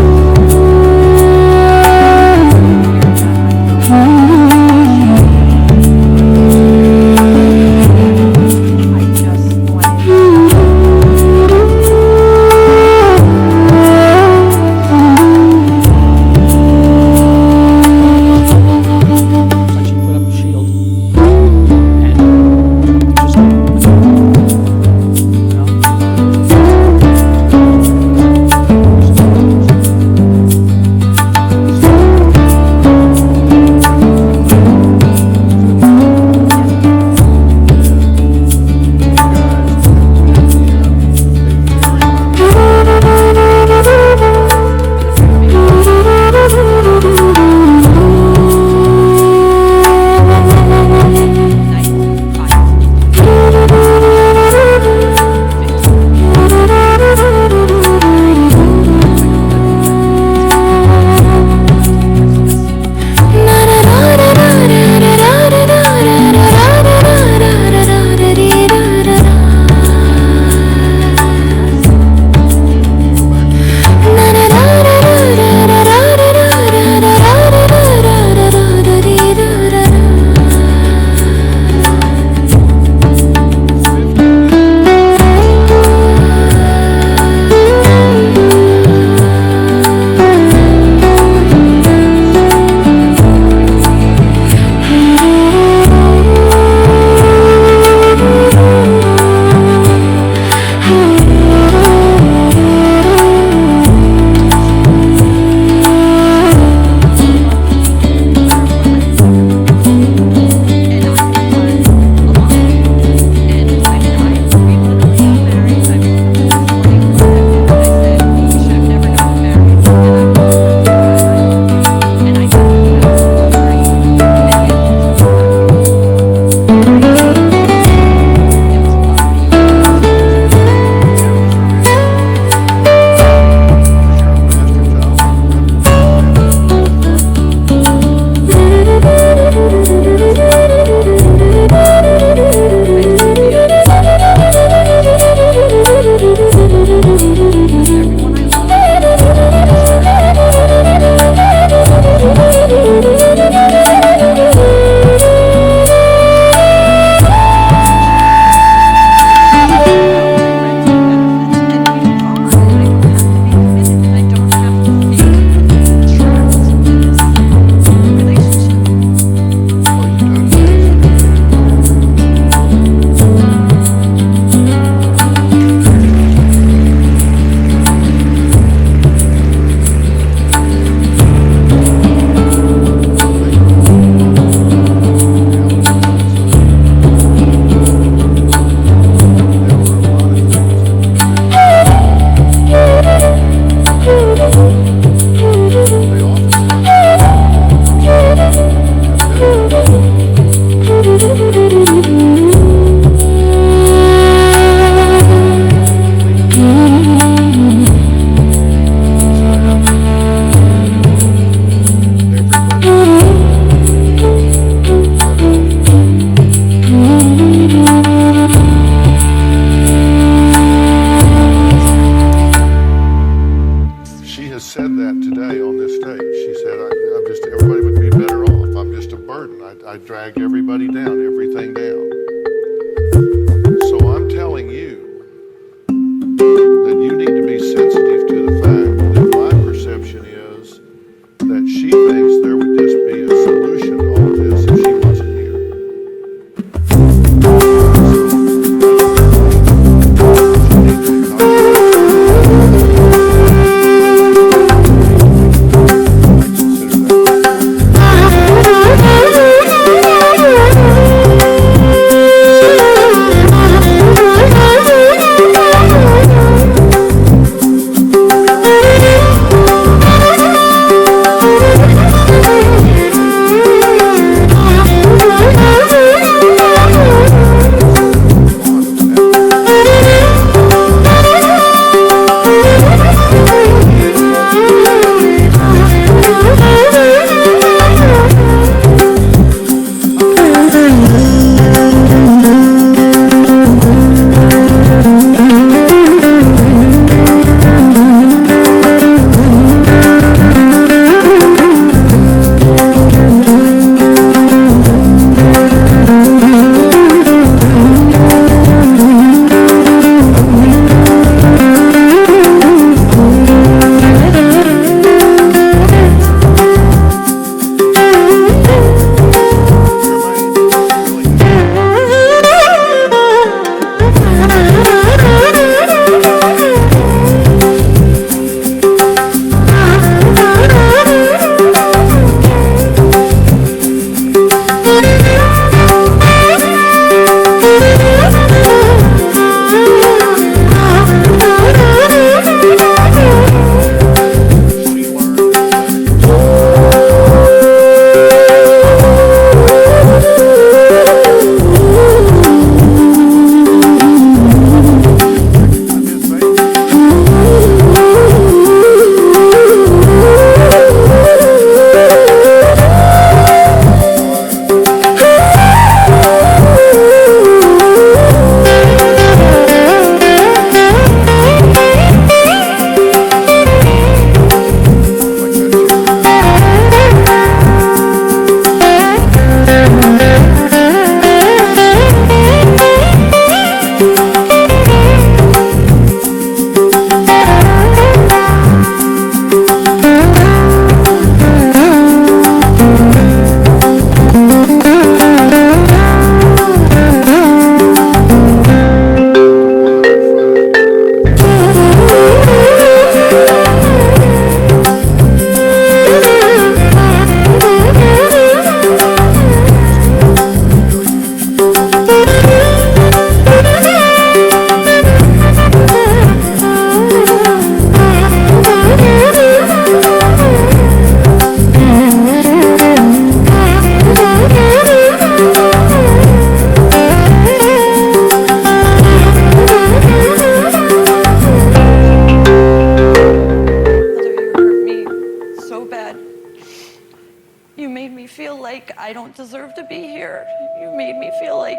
I don't deserve to be here. You made me feel like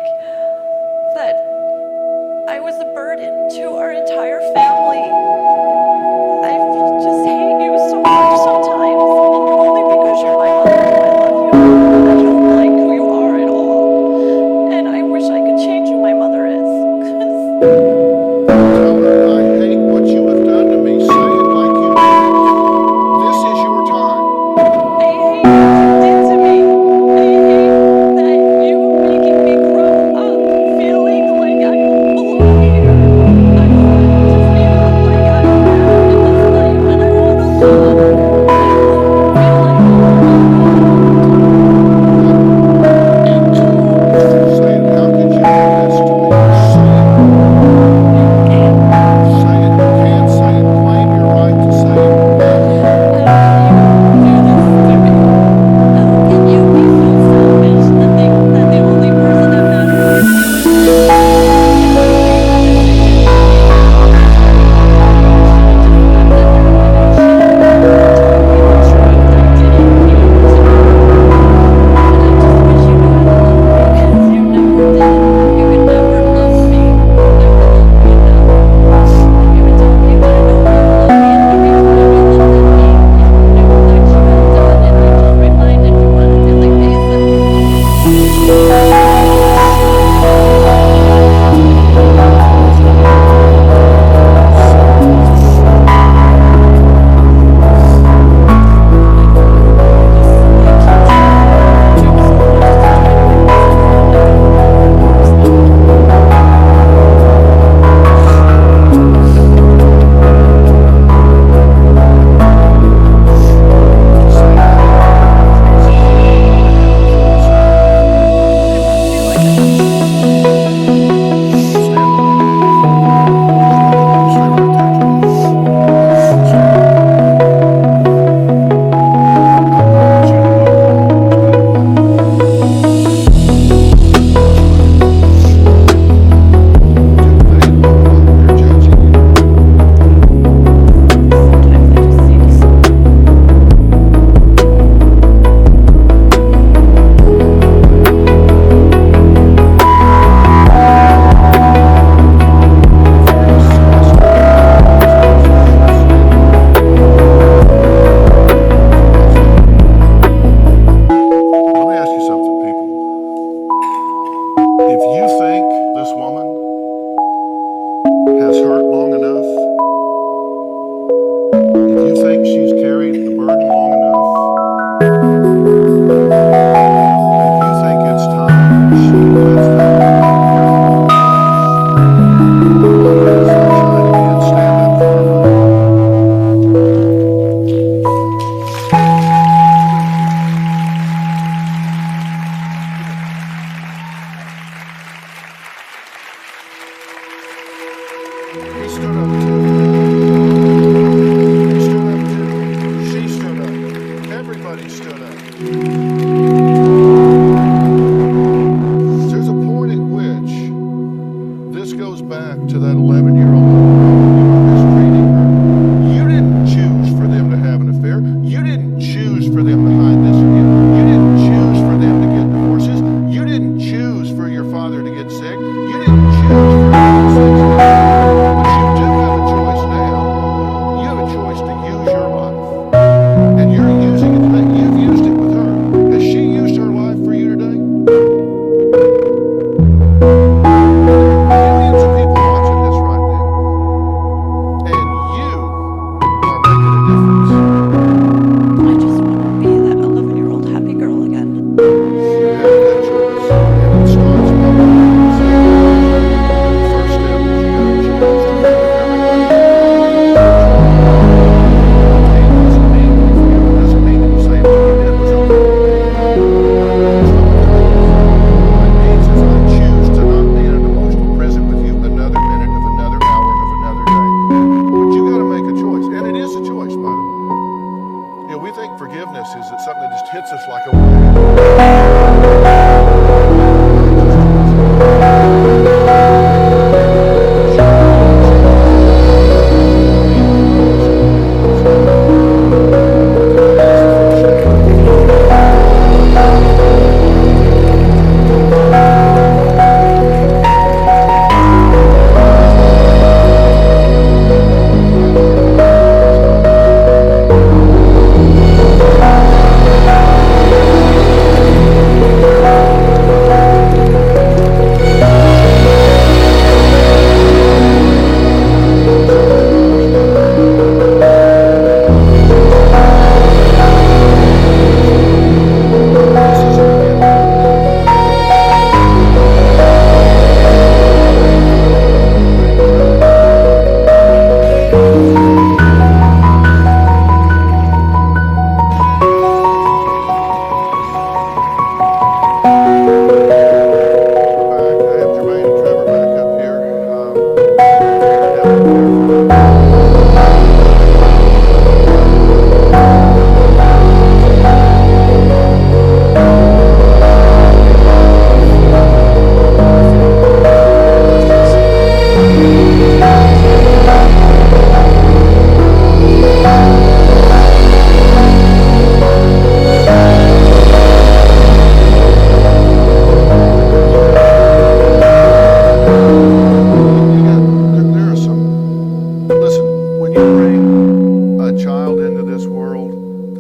that I was a burden to our entire family. I just hate you so much sometimes, and only because you're my mother do I love you. I don't like who you are at all, and I wish I could change who my mother is. Tell her, I hate what you have done to me. Say it like you mean it. This is your time. I hate what you did to me. I hate that you making me grow up feeling like I don't belong here. I want to feel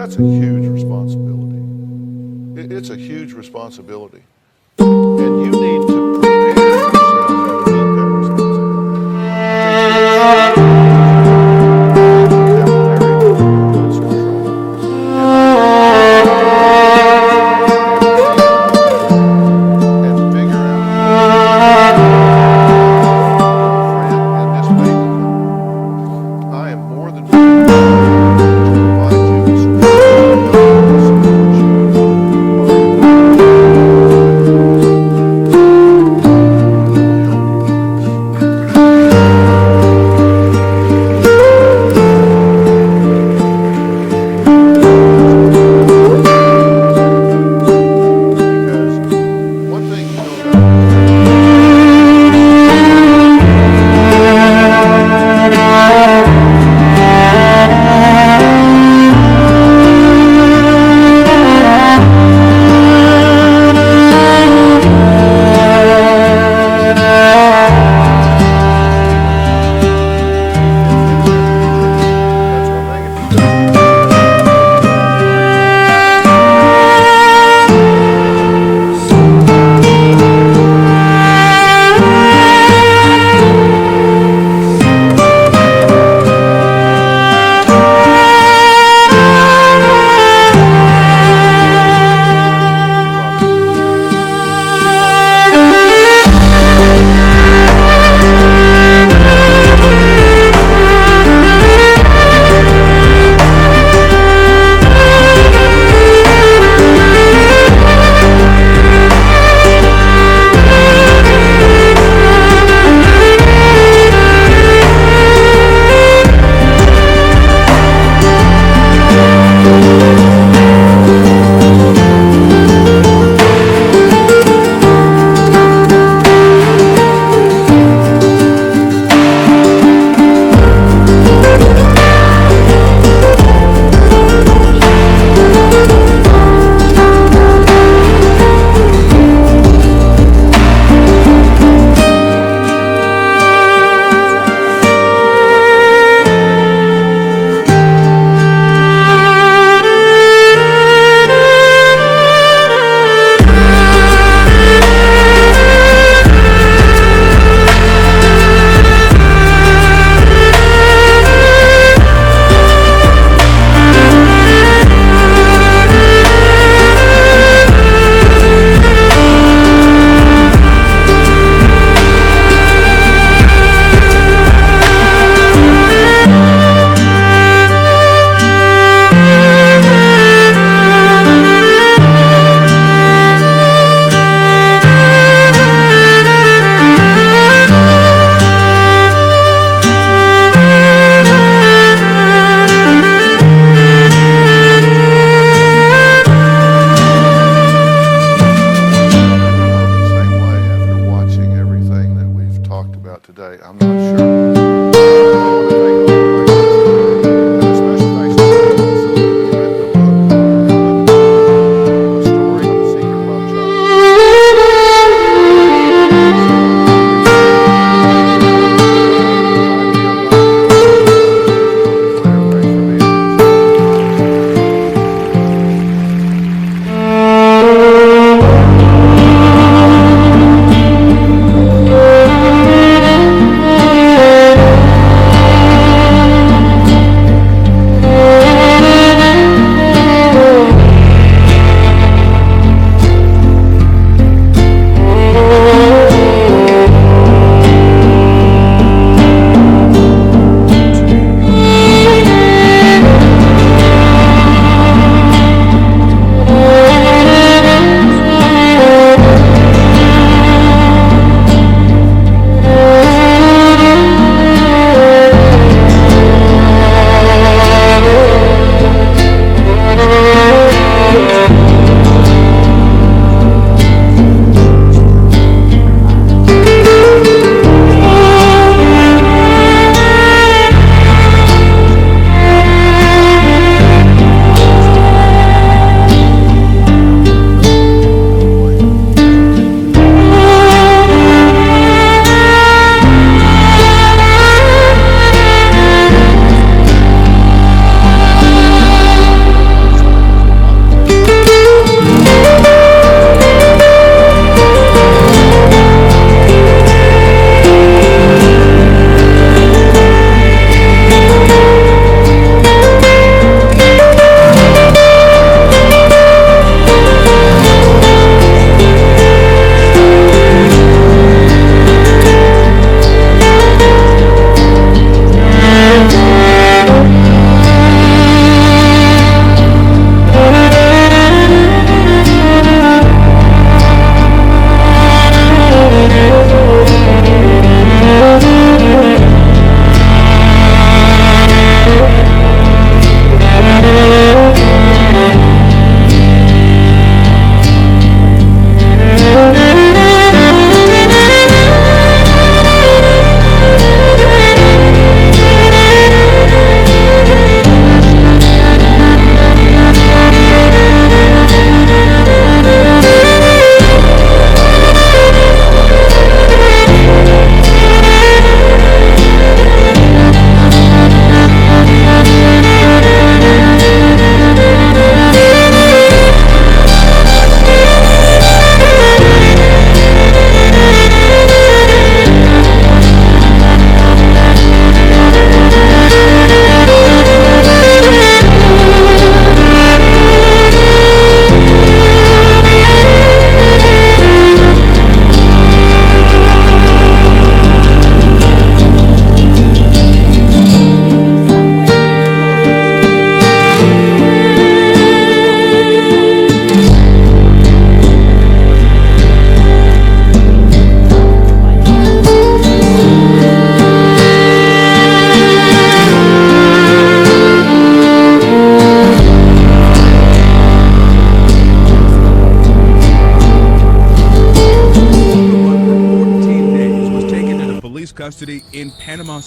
That's a huge responsibility. It's a huge responsibility. And you need to prepare yourself to meet that responsibility.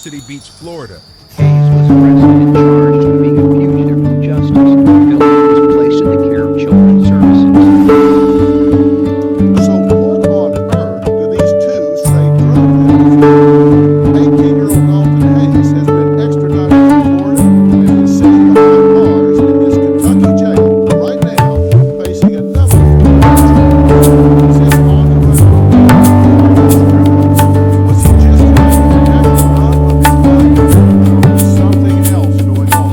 City Beach, Florida. Hayes was arrested and charged with being a fugitive from justice. Philip was placed in the care of Children's Services. So what on earth do these two say drove them? 18-year-old Dalton Hayes has been extradited to Florida and is sitting behind bars in this Kentucky jail right now, facing another 4 years. Is this on the run? Was he just trying to protect the honor of his life? Or was something else going on?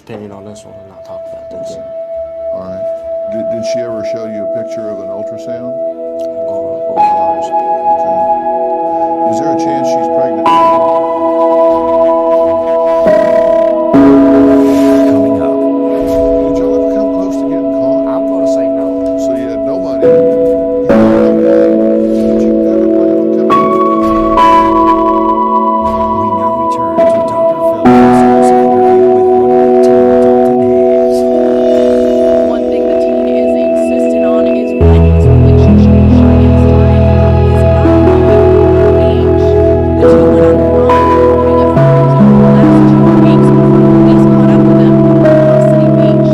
opinion on this one and not talk about this. All right. Did she ever show you a picture of an ultrasound? Okay. Is there a chance she's pregnant? Coming up. Did y'all ever come close to getting caught? I'm going to say no. So you had no money. You had no pay. Did you ever plan on coming back? We now return to Dr. Phil's exclusive interview with runaway teen Dalton Hayes. One thing the teen is insistent on is when his relationship with Cheyenne started, his mom moved her age. The two went on the run, moving a few years over the last 2 weeks before the police caught up with them in Panama City Beach.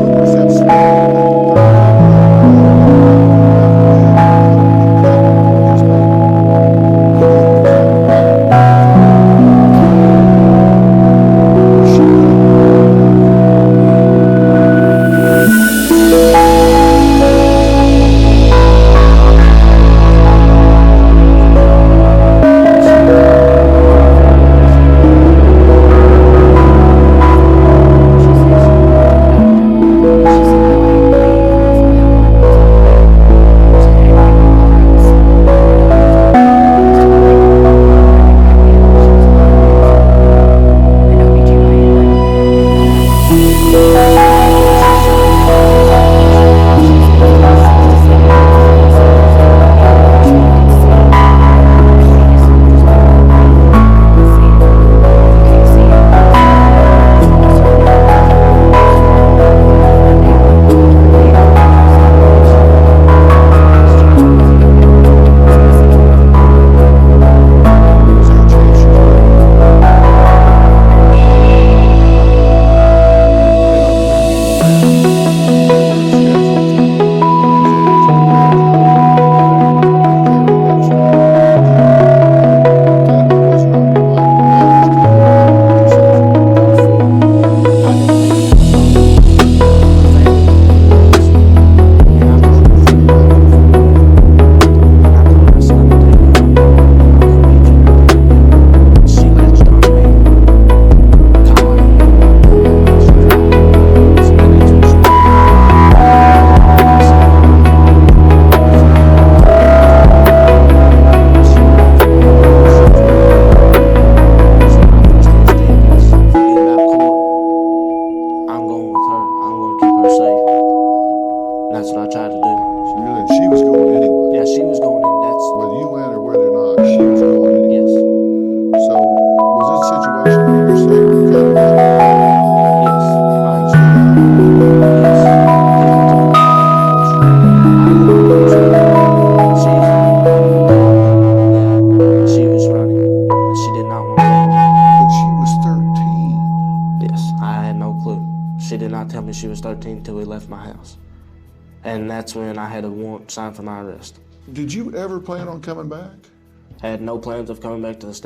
Rumors have swirled that She was 13 until we left my house. And that's when I had a warrant signed for my arrest. Did you ever plan on coming back? I had no plans of coming back to the state.